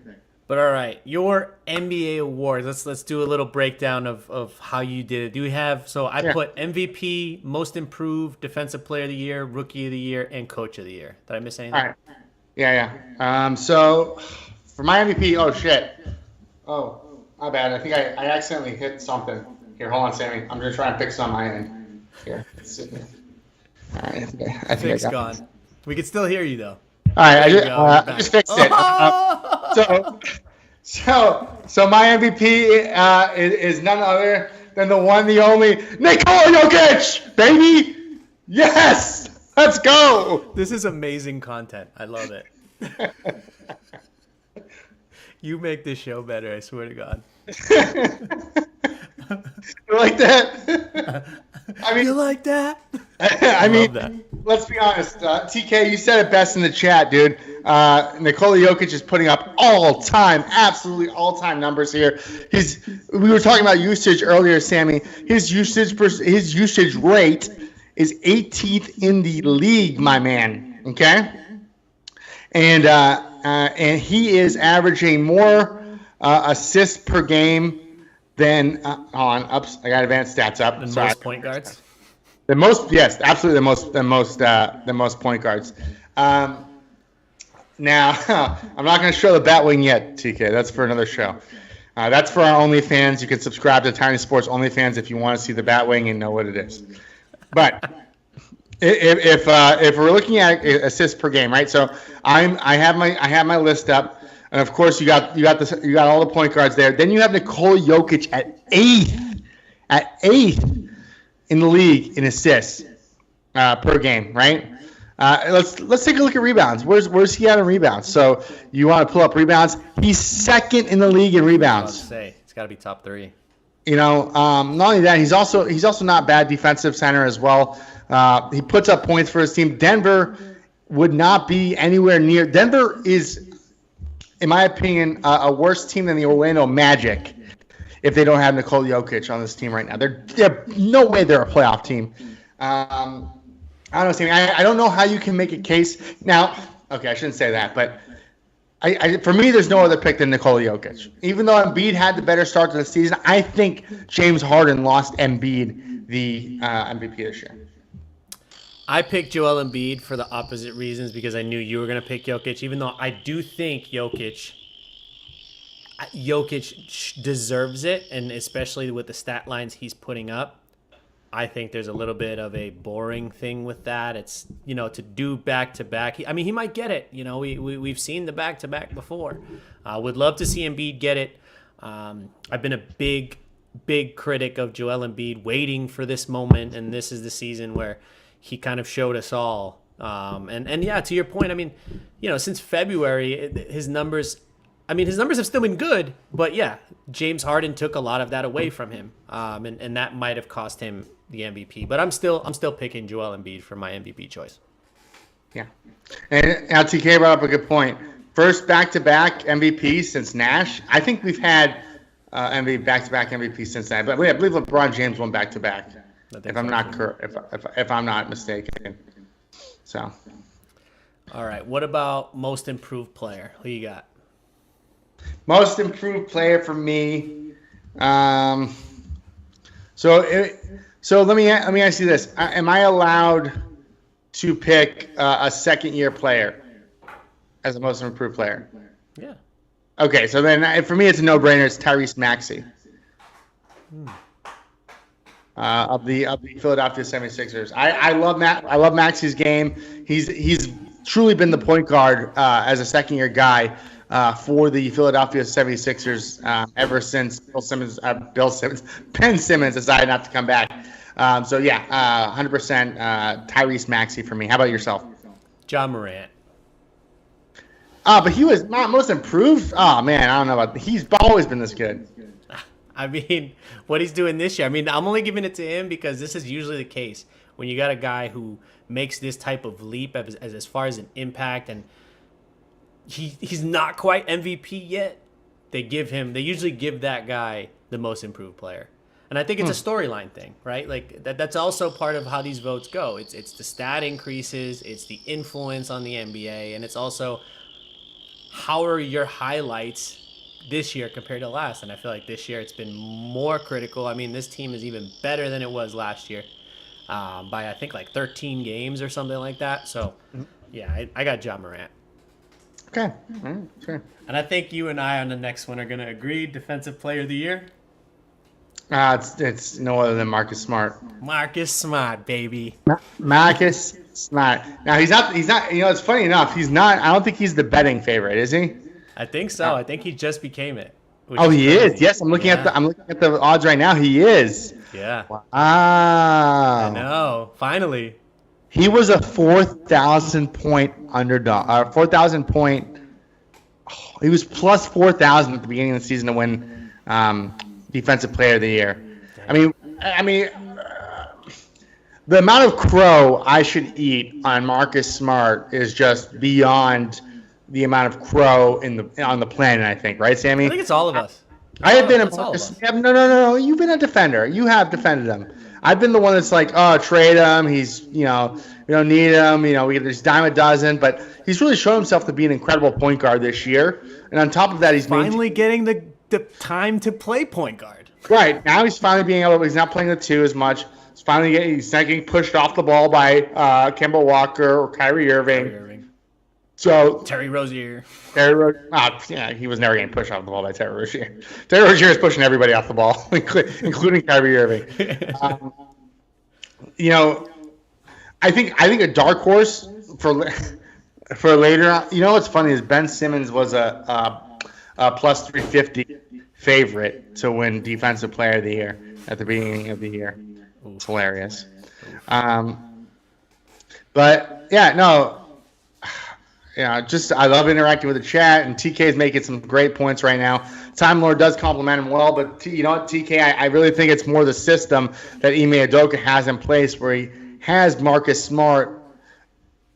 Speaker 1: But all right, your NBA awards. Let's do a little breakdown of how you did it. Do you have? So I put MVP, Most Improved, Defensive Player of the Year, Rookie of the Year, and Coach of the Year. Did I miss anything?
Speaker 3: All right. Yeah. So for my MVP, oh shit. Oh, my bad. I think I accidentally hit something. Here, hold on, Sammy. I'm gonna try and fix it on my end. Here. All right. I think
Speaker 1: It's gone. We can still hear you though.
Speaker 3: All right, I just fixed it. So my MVP is none other than the one, the only Nikola Jokic, baby. Yes, let's go.
Speaker 1: This is amazing content. I love it. You make this show better. I swear to God.
Speaker 3: You like that? I mean,
Speaker 1: you like that?
Speaker 3: I mean, let's be honest. TK, you said it best in the chat, dude. Nikola Jokic is putting up absolutely all-time numbers here. We were talking about usage earlier, Sammy. His usage rate is 18th in the league, my man. Okay, and he is averaging more assists per game than I got advanced stats up.
Speaker 1: Most point guards.
Speaker 3: The most, yes, absolutely the most point guards. Now, I'm not going to show the Batwing yet, TK. That's for another show. That's for our OnlyFans. You can subscribe to Tiny Sports OnlyFans if you want to see the Batwing and know what it is. But if we're looking at assists per game, right? So I have my list up, and of course you got all the point guards there. Then you have Nikola Jokic at eighth in the league in assists per game, right? Let's take a look at rebounds. Where's he at in rebounds? So you want to pull up rebounds? He's second in the league in rebounds.
Speaker 1: Say it's got to be top 3.
Speaker 3: Not only that, he's also not bad defensive center as well. He puts up points for his team. Denver would not be anywhere near. Denver is, in my opinion, a worse team than the Orlando Magic if they don't have Nikola Jokic on this team right now. They're no way they're a playoff team. I don't know, Sammy. I don't know how you can make a case now. Okay, I shouldn't say that, but for me, there's no other pick than Nikola Jokic. Even though Embiid had the better start to the season, I think James Harden lost Embiid the MVP this year.
Speaker 1: I picked Joel Embiid for the opposite reasons because I knew you were going to pick Jokic, even though I do think Jokic deserves it, and especially with the stat lines he's putting up. I think there's a little bit of a boring thing with that. It's, to do back-to-back. He might get it. We've seen the back-to-back before. Would love to see Embiid get it. I've been a big critic of Joel Embiid, waiting for this moment, and this is the season where he kind of showed us all. And yeah, to your point, since February, his numbers have still been good, but yeah, James Harden took a lot of that away from him, and that might have cost him the MVP. But I'm still picking Joel Embiid for my MVP choice.
Speaker 3: Yeah, and now TK brought up a good point. First back-to-back MVP since Nash. I think we've had back-to-back MVP since that, but I believe LeBron James won back-to-back. If I'm not mistaken. So.
Speaker 1: All right. What about most improved player? Who you got?
Speaker 3: Most improved player for me. So let me ask you this: am I allowed to pick a second-year player as the most improved player?
Speaker 1: Yeah.
Speaker 3: Okay, so then for me, it's a no-brainer. It's Tyrese Maxey of the Philadelphia 76ers. I love Maxey's game. He's truly been the point guard as a second-year guy. For the Philadelphia 76ers ever since Ben Simmons decided not to come back. 100% Tyrese Maxey for me. How about yourself?
Speaker 1: John Morant.
Speaker 3: But he was not most improved. Oh, man, I don't know about. He's always been this good.
Speaker 1: What he's doing this year. I'm only giving it to him because this is usually the case when you got a guy who makes this type of leap as far as an impact, and he's not quite MVP yet. They usually give that guy the most improved player. And I think it's a storyline thing, right? Like that's also part of how these votes go. It's the stat increases, it's the influence on the NBA, and it's also how are your highlights this year compared to last. And I feel like this year it's been more critical. This team is even better than it was last year by I think like 13 games or something like that. So yeah, I got John Morant.
Speaker 3: Okay. All right, sure.
Speaker 1: And I think you and I on the next one are going to agree. Defensive Player of the Year?
Speaker 3: It's no other than Marcus Smart.
Speaker 1: Marcus Smart, baby.
Speaker 3: Marcus Smart. Now he's not. It's funny enough. He's not. I don't think he's the betting favorite, is he?
Speaker 1: I think so. I think he just became it.
Speaker 3: Oh, he is. Yes, I'm looking at the odds right now. He is.
Speaker 1: Yeah.
Speaker 3: Wow.
Speaker 1: I know. Finally.
Speaker 3: He was a 4,000 point underdog. 4,000 point. He was plus 4,000 at the beginning of the season to win Defensive Player of the Year. The amount of crow I should eat on Marcus Smart is just beyond the amount of crow on the planet. I think, right, Sammy?
Speaker 1: I think it's all of us.
Speaker 3: I have been a Marcus. No. You've been a defender. You have defended him. I've been the one that's like, oh, trade him. He's, we don't need him. We get this dime a dozen. But he's really shown himself to be an incredible point guard this year. And on top of that, he's
Speaker 1: finally getting the time to play point guard.
Speaker 3: Right. Now he's finally being able to, he's not playing the two as much. He's not getting pushed off the ball by Kemba Walker or Kyrie Irving. So
Speaker 1: Terry Rozier.
Speaker 3: yeah, he was never getting pushed off the ball by Terry Rozier. Terry Rozier is pushing everybody off the ball, including Kyrie Irving. You know, I think a dark horse for later. You know what's funny is Ben Simmons was a plus 350 favorite to win Defensive Player of the Year at the beginning of the year. It's hilarious. But yeah, no. Yeah, just I love interacting with the chat, and TK is making some great points right now. Time Lord does compliment him well, but you know what, TK, I really think it's more the system that Ime Udoka has in place, where he has Marcus Smart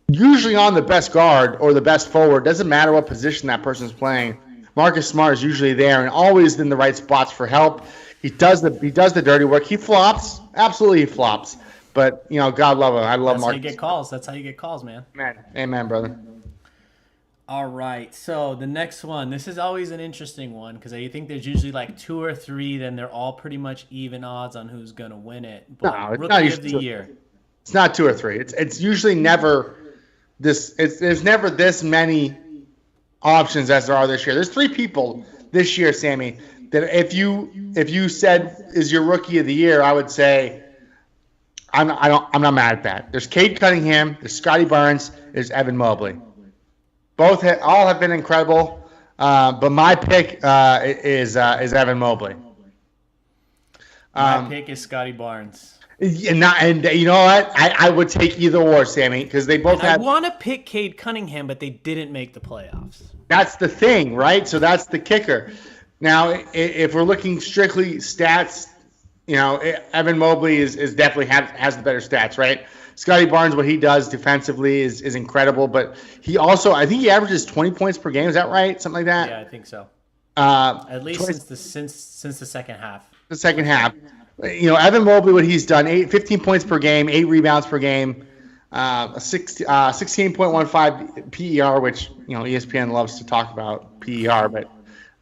Speaker 3: usually on the best guard or the best forward. Doesn't matter what position that person's playing. Marcus Smart is usually there and always in the right spots for help. He does the dirty work. He flops, absolutely he flops. But you know, God love him. I love Marcus.
Speaker 1: That's how you get calls. That's how you get calls, man.
Speaker 3: Amen, brother.
Speaker 1: All right, so the next one. This is always an interesting one because I think there's usually like 2 or 3. Then they're all pretty much even odds on who's gonna win it. But
Speaker 3: No, it's
Speaker 1: Rookie
Speaker 3: not
Speaker 1: of
Speaker 3: usually
Speaker 1: the Year.
Speaker 3: It's not 2 or 3. It's usually never this. There's never this many options as there are this year. There's 3 people this year, Sammy, that if you said is your Rookie of the Year, I would say I'm not mad at that. There's Cade Cunningham, there's Scotty Barnes, there's Evan Mobley. All have been incredible, but my pick is Evan Mobley.
Speaker 1: My pick is Scotty Barnes.
Speaker 3: And you know what? I would take either or, Sammy, because they both
Speaker 1: I want to pick Cade Cunningham, but they didn't make the playoffs.
Speaker 3: That's the thing, right? So that's the kicker. Now, if we're looking strictly stats, you know, Evan Mobley is definitely has the better stats, right? Scotty Barnes, what he does defensively is incredible, but he also, I think he averages 20 points per game. Is that right? Something like that?
Speaker 1: Yeah, I think so. At least
Speaker 3: 20,
Speaker 1: since the second half.
Speaker 3: The second half. You know, Evan Mobley, what he's done, 15 points per game, 8 rebounds per game, 16.15 PER, which, you know, ESPN loves to talk about PER, but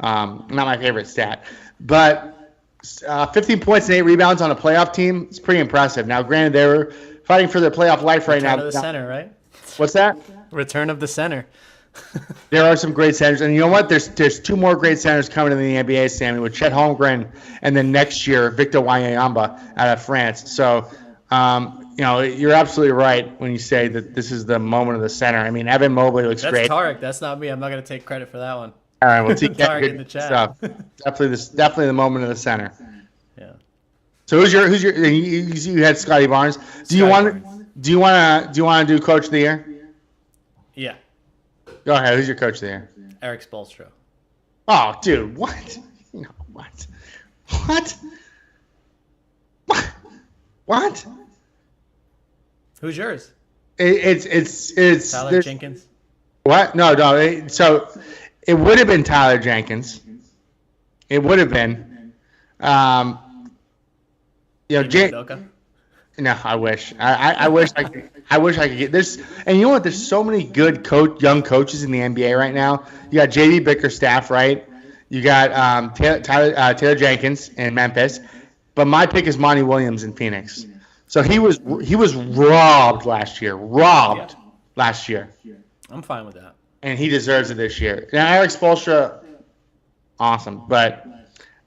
Speaker 3: not my favorite stat. But 15 points and 8 rebounds on a playoff team is pretty impressive. Now, granted, they were fighting for their playoff life right now.
Speaker 1: Return of the center, right?
Speaker 3: What's that?
Speaker 1: Return of the center.
Speaker 3: There are some great centers, and you know what? There's 2 more great centers coming in the NBA, Sammy, with Chet Holmgren, and then next year Victor Wanyama out of France. So, you know, you're absolutely right when you say that this is the moment of the center. I mean, Evan Mobley looks great.
Speaker 1: That's Tarek. That's not me. I'm not going to take credit for that one.
Speaker 3: All right, well, TK,
Speaker 1: Tarek in the chat.
Speaker 3: Stuff. Definitely the moment of the center.
Speaker 1: Yeah.
Speaker 3: So who's your you had Scotty Barnes. Do you want to do Coach of the Year?
Speaker 1: Yeah.
Speaker 3: Go ahead. Who's your Coach of the Year?
Speaker 1: Eric Spoelstra.
Speaker 3: Oh, dude, what? No, what? What?
Speaker 1: Who's yours?
Speaker 3: It's
Speaker 1: Tyler Jenkins.
Speaker 3: What? No. So it would have been Tyler Jenkins. It would have been. You know, no, I wish. I wish I could. I wish I could get this. And you know what? There's so many good young coaches in the NBA right now. You got JD Bickerstaff, right? You got Taylor Jenkins in Memphis. But my pick is Monty Williams in Phoenix. So he was robbed last year. Last year.
Speaker 1: I'm fine with that.
Speaker 3: And he deserves it this year. Now Eric Spoelstra, awesome, but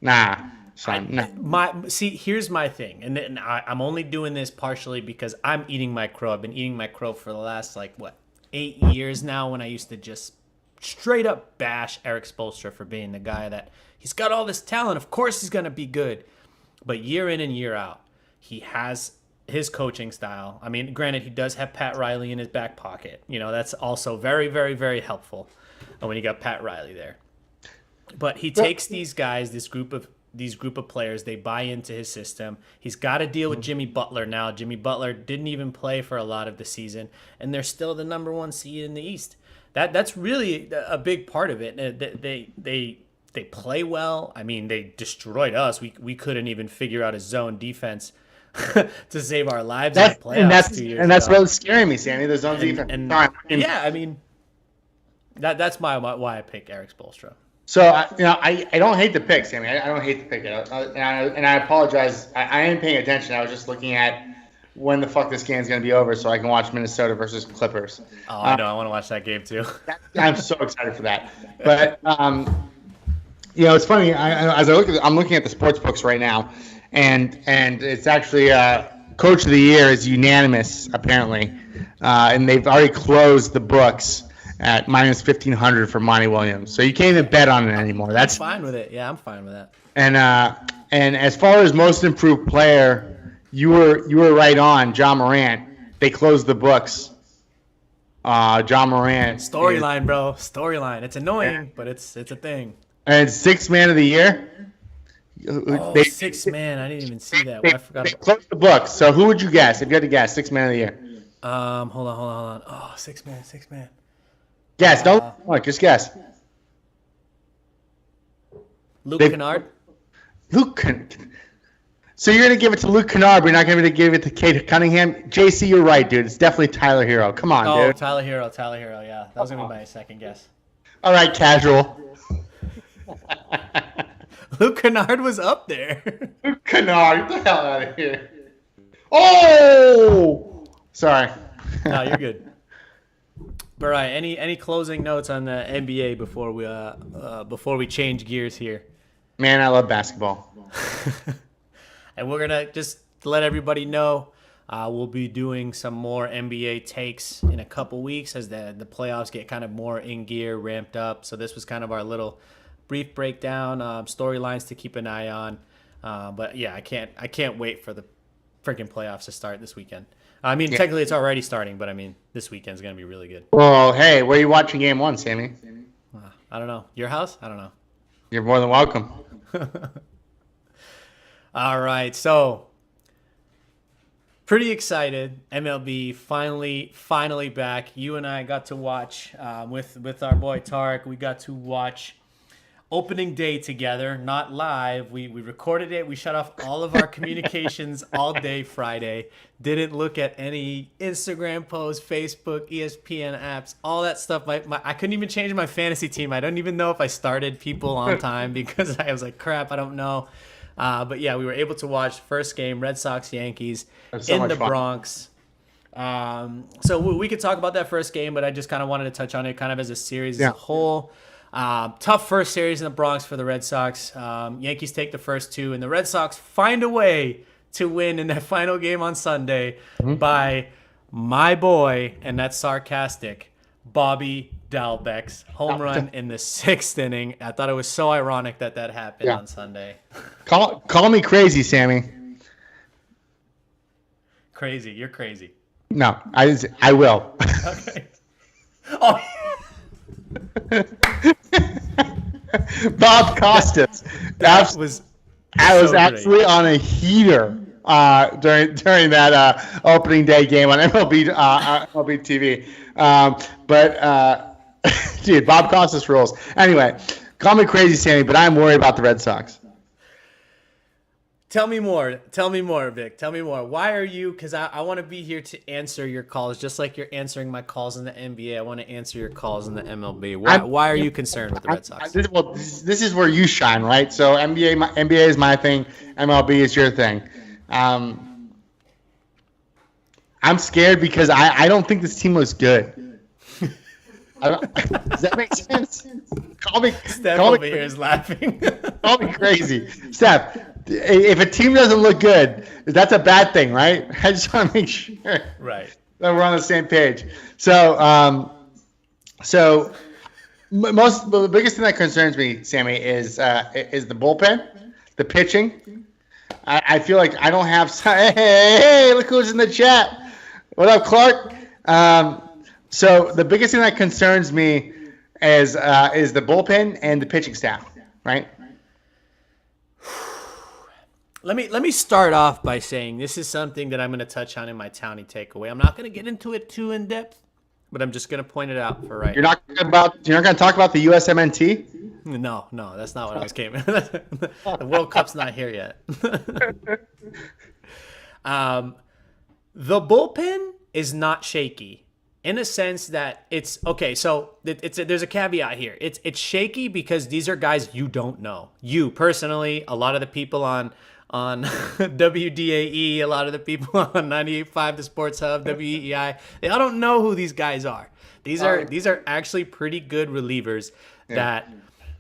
Speaker 3: nah.
Speaker 1: Here's my thing, and I'm only doing this partially because I'm eating my crow. I've been eating my crow for the last 8 years now. When I used to just straight up bash Eric Spoelstra for being the guy that he's got all this talent. Of course he's gonna be good, but year in and year out, he has his coaching style. I mean, granted, he does have Pat Riley in his back pocket. You know, that's also very, very, very helpful when you got Pat Riley there. But he takes these guys, these group of players, they buy into his system. He's got to deal with Jimmy Butler now. Jimmy Butler didn't even play for a lot of the season, and they're still the number 1 seed in the East. That's really a big part of it. They play well. I mean, they destroyed us. We couldn't even figure out a zone defense to save our lives in the playoffs 2 years ago.
Speaker 3: That's what's scaring me, Sammy. The zone defense.
Speaker 1: I mean, that's why I pick Eric Spoelstra.
Speaker 3: So I don't hate the pick, Sammy. I don't hate the pick, and I apologize. I am paying attention. I was just looking at when the fuck this game's gonna be over so I can watch Minnesota versus Clippers.
Speaker 1: Oh, I know. I want to watch that game too.
Speaker 3: I'm so excited for that. But it's funny. I'm looking at the sports books right now, and it's actually Coach of the Year is unanimous apparently, and they've already closed the books at minus 1,500 for Monty Williams. So you can't even bet on it anymore. That's
Speaker 1: fine with it. Yeah, I'm fine with that.
Speaker 3: And as far as most improved player, you were right on. John Morant. They closed the books. John Morant.
Speaker 1: Storyline, bro. Storyline. It's annoying, but it's a thing.
Speaker 3: And sixth man of the year.
Speaker 1: Oh, sixth man. I didn't even see that. I forgot.
Speaker 3: They closed the books. So who would you guess if you had to guess? Sixth man of the year.
Speaker 1: Hold on. Oh, sixth man.
Speaker 3: Guess. Don't look. Just guess.
Speaker 1: Luke Kennard.
Speaker 3: So you're gonna give it to Luke Kennard, but you're not gonna give it to Kate Cunningham. JC, you're right, dude. It's definitely Tyler Hero. Come on, dude.
Speaker 1: Oh, Tyler Hero. Yeah, that was gonna be my second guess.
Speaker 3: All right, casual.
Speaker 1: Luke Kennard was up there.
Speaker 3: Luke Kennard, get the hell out of here. Oh, sorry.
Speaker 1: No, you're good. All right. Any closing notes on the NBA before we change gears here?
Speaker 3: Man, I love basketball.
Speaker 1: And we're gonna just let everybody know we'll be doing some more NBA takes in a couple weeks as the playoffs get kind of more in gear, ramped up. So this was kind of our little brief breakdown, storylines to keep an eye on. But yeah, I can't wait for the freaking playoffs to start this weekend. I mean, technically it's already starting, but I mean, this weekend's gonna be really good.
Speaker 3: Well, hey, where are you watching Game 1, Sammy?
Speaker 1: I don't know. Your house? I don't know.
Speaker 3: You're more than welcome.
Speaker 1: All right, so pretty excited. MLB finally back. You and I got to watch with our boy Tarek. We got to watch opening day together, not live. We recorded it. We shut off all of our communications all day Friday. Didn't look at any Instagram posts, Facebook, ESPN apps, all that stuff. I couldn't even change my fantasy team. I don't even know if I started people on time because I was like, crap, I don't know. But yeah, we were able to watch first game, Red Sox Yankees in the Bronx. So we could talk about that first game, but I just kind of wanted to touch on it kind of as a series as a whole. Tough first series in the Bronx for the Red Sox. Yankees take the first two, and the Red Sox find a way to win in that final game on Sunday by my boy, and that's sarcastic, Bobby Dalbec's home run in the sixth inning. I thought it was so ironic that happened on Sunday.
Speaker 3: Call me crazy, Sammy.
Speaker 1: Crazy. You're crazy.
Speaker 3: No, I will.
Speaker 1: Okay. Oh.
Speaker 3: Bob Costas.
Speaker 1: That was
Speaker 3: I was
Speaker 1: so
Speaker 3: actually
Speaker 1: great.
Speaker 3: on a heater during that opening day game on MLB TV. Dude, Bob Costas rules. Anyway, call me crazy, Sammy, but I'm worried about the Red Sox.
Speaker 1: Tell me more, Vic. Tell me more. Why are you? Because I want to be here to answer your calls, just like you're answering my calls in the NBA. I want to answer your calls in the MLB. Why are you concerned with the Red Sox?
Speaker 3: This is where you shine, right? So NBA is my thing. MLB is your thing. I'm scared because I don't think this team looks good. Does that make sense?
Speaker 1: Steph over here is laughing.
Speaker 3: Call me crazy. Steph, if a team doesn't look good, that's a bad thing, right? I just want to make sure
Speaker 1: Right.
Speaker 3: that we're on the same page. So, the biggest thing that concerns me, Sammy, is the bullpen, the pitching. I feel like I don't have. Hey, look who's in the chat. What up, Clark? So the biggest thing that concerns me is the bullpen and the pitching staff, right?
Speaker 1: Let me start off by saying this is something that I'm going to touch on in my Townie takeaway. I'm not going to get into it too in depth, but I'm just going to point it out for right.
Speaker 3: You're not going to talk about the USMNT?
Speaker 1: No, that's not what I was came. The World Cup's not here yet. The bullpen is not shaky. in a sense that it's okay. So there's a caveat here. It's shaky because these are guys you don't know. You personally, a lot of the people on WDAE, a lot of the people on 98.5 The Sports Hub, WEEI, they all don't know who these guys are. These are actually pretty good relievers that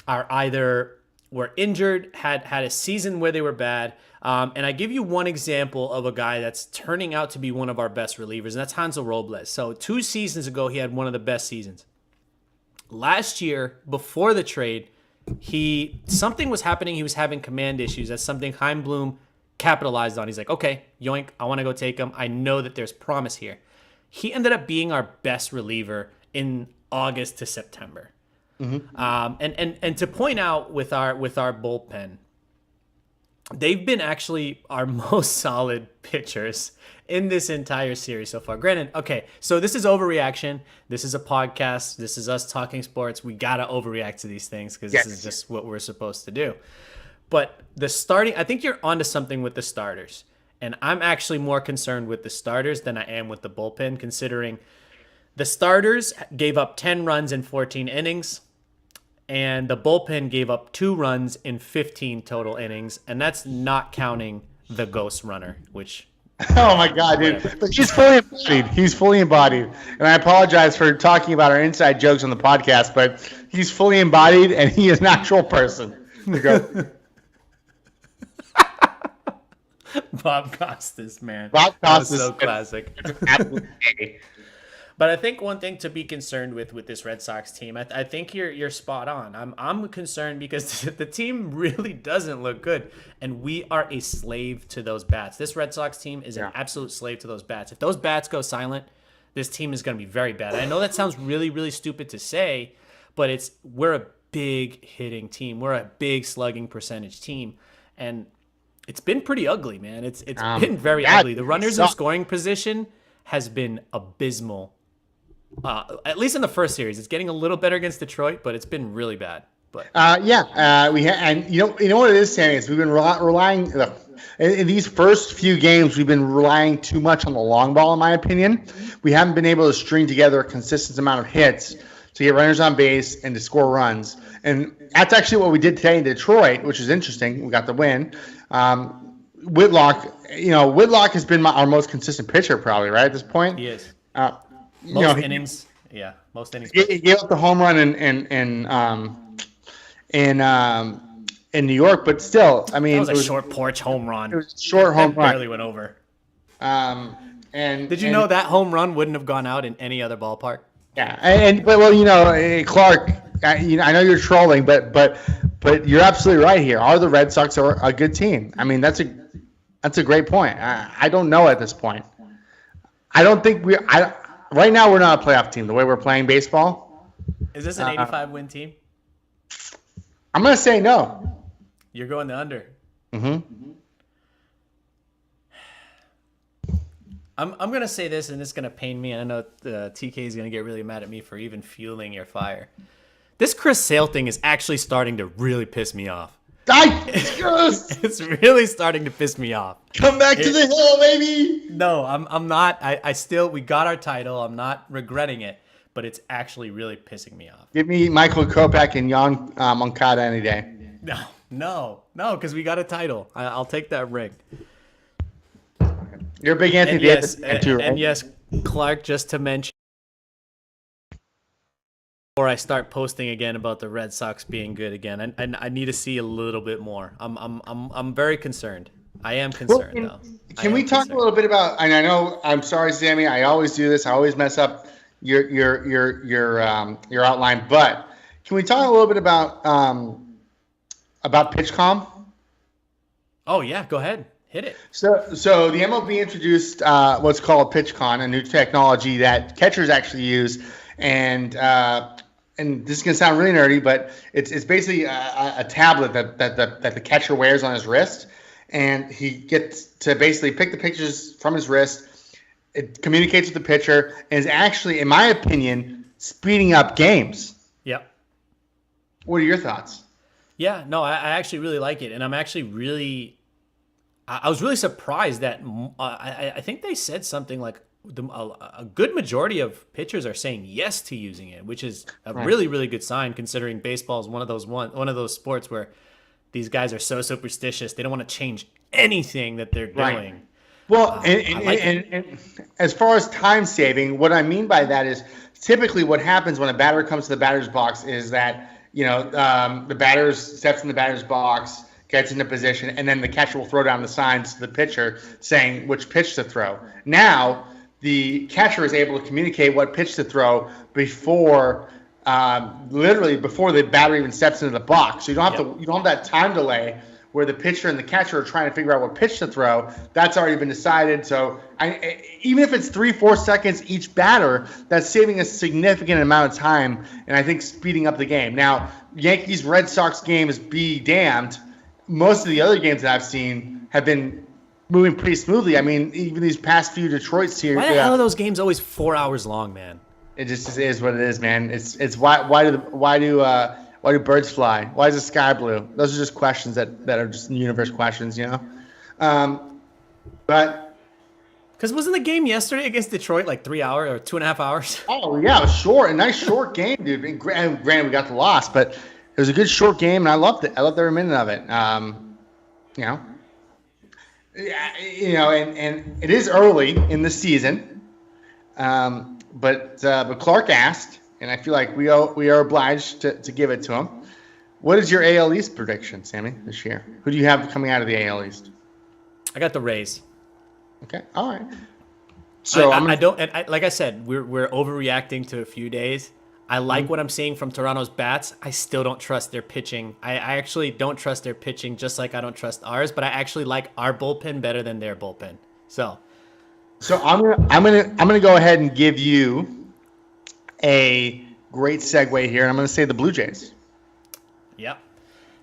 Speaker 1: are either were injured, had a season where they were bad. And I give you one example of a guy that's turning out to be one of our best relievers, and that's Hansel Robles. So 2 seasons ago, he had one of the best seasons. Last year, before the trade, something was happening. He was having command issues. That's something Chaim Bloom capitalized on. He's like, okay, yoink, I want to go take him. I know that there's promise here. He ended up being our best reliever in August to September. Mm-hmm. And to point out with our bullpen, they've been actually our most solid pitchers in this entire series so far. Granted, okay, so this is overreaction. This is a podcast. This is us talking sports. We got to overreact to these things because this is just what we're supposed to do. But I think you're onto something with the starters. And I'm actually more concerned with the starters than I am with the bullpen, considering the starters gave up 10 runs in 14 innings. And the bullpen gave up 2 runs in 15 total innings, and that's not counting the ghost runner, which...
Speaker 3: Oh, my God, dude. But he's fully embodied. He's fully embodied. And I apologize for talking about our inside jokes on the podcast, but he's fully embodied, and he is an actual person.
Speaker 1: Bob Costas, man.
Speaker 3: Bob Costas.
Speaker 1: So classic. But I think one thing to be concerned with this Red Sox team, I think you're spot on. I'm concerned because the team really doesn't look good, and we are a slave to those bats. This Red Sox team is an absolute slave to those bats. If those bats go silent, this team is going to be very bad. I know that sounds really, really stupid to say, but we're a big hitting team. We're a big slugging percentage team, and it's been pretty ugly, man. It's been very ugly. The runners in scoring position has been abysmal. At least in the first series, it's getting a little better against Detroit, but it's been really bad. But
Speaker 3: and you know what it is, Sammy, is we've been relying in these first few games. We've been relying too much on the long ball, in my opinion. We haven't been able to string together a consistent amount of hits to get runners on base and to score runs. And that's actually what we did today in Detroit, which is interesting. We got the win. Whitlock has been our most consistent pitcher, probably, right, at this point.
Speaker 1: He is.
Speaker 3: Most
Speaker 1: innings. Yeah, most innings.
Speaker 3: He gave up the home run in New York, but still, I mean,
Speaker 1: that was a short porch home run.
Speaker 3: It was a short home run.
Speaker 1: Barely went over.
Speaker 3: And
Speaker 1: did you know that home run wouldn't have gone out in any other ballpark?
Speaker 3: Yeah, but Clark, I know you're trolling, but you're absolutely right here. Are the Red Sox a good team? I mean, that's a great point. I don't know at this point. I don't think right now we're not a playoff team. The way we're playing baseball.
Speaker 1: Is this an 85-win team?
Speaker 3: I'm gonna say no.
Speaker 1: You're going the under.
Speaker 3: Mm-hmm.
Speaker 1: I'm gonna say this, and it's gonna pain me. And I know TK is gonna get really mad at me for even fueling your fire. This Chris Sale thing is actually starting to really piss me off. It's really starting to piss me off.
Speaker 3: Come back to the hill, baby.
Speaker 1: No, I'm not. We got our title. I'm not regretting it, but it's actually really pissing me off.
Speaker 3: Give me Michael Kopech and Jan Moncada any day.
Speaker 1: No, because we got a title. I'll take that ring.
Speaker 3: You're a big Anthony Davis fan too, right?
Speaker 1: And yes, Clark, just to mention, before I start posting again about the Red Sox being good again, I need to see a little bit more. I'm very concerned. I am concerned, though.
Speaker 3: Can we talk a little bit about? And I know, I'm sorry, Sammy. I always do this. I always mess up your outline. But can we talk a little bit about PitchCom?
Speaker 1: Oh yeah, go ahead, hit it.
Speaker 3: So the MLB introduced what's called PitchCon, a new technology that catchers actually use, and this is gonna sound really nerdy, but it's basically a tablet that the catcher wears on his wrist, and he gets to basically pick the pictures from his wrist. It communicates with the pitcher, and is actually, in my opinion, speeding up games.
Speaker 1: Yep.
Speaker 3: What are your thoughts?
Speaker 1: Yeah, no, I actually really like it, and I'm actually I was really surprised that I think they said something like a good majority of pitchers are saying yes to using it, which is a
Speaker 3: Right.
Speaker 1: really, really good sign considering baseball is one of those sports where these guys are so superstitious. They don't want to change anything that they're
Speaker 3: Right.
Speaker 1: doing.
Speaker 3: Well,
Speaker 1: I like it.
Speaker 3: and as far as time saving, what I mean by that is typically what happens when a batter comes to the batter's box is that the batter steps in the batter's box, gets into position, and then the catcher will throw down the signs to the pitcher saying which pitch to throw. Now the catcher is able to communicate what pitch to throw literally before the batter even steps into the box. So you don't have that time delay where the pitcher and the catcher are trying to figure out what pitch to throw. That's already been decided. So even if it's 3-4 seconds each batter, that's saving a significant amount of time and I think speeding up the game. Now, Yankees Red Sox games be damned. Most of the other games that I've seen have been moving pretty smoothly. I mean, even these past few Detroit series.
Speaker 1: Why the hell are those games always 4 hours long, man?
Speaker 3: It just is what it is, man. It's why do birds fly? Why is the sky blue? Those are just questions that are just universe questions, But
Speaker 1: Because wasn't the game yesterday against Detroit like 3 hours or 2.5 hours?
Speaker 3: oh yeah, it was short, a nice short game, dude. And granted, we got the loss, but it was a good short game, and I loved it. I loved every minute of it. And it is early in the season, but Clark asked, and I feel like we are obliged to give it to him. What is your AL East prediction, Sammy, this year? Who do you have coming out of the AL East?
Speaker 1: I got the Rays.
Speaker 3: Okay, all right. So
Speaker 1: like I said, we're overreacting to a few days. I like what I'm seeing from Toronto's bats. I still don't trust their pitching. I actually don't trust their pitching, just like I don't trust ours. But I actually like our bullpen better than their bullpen. So
Speaker 3: I'm gonna go ahead and give you a great segue here, and I'm gonna say the Blue Jays.
Speaker 1: Yep.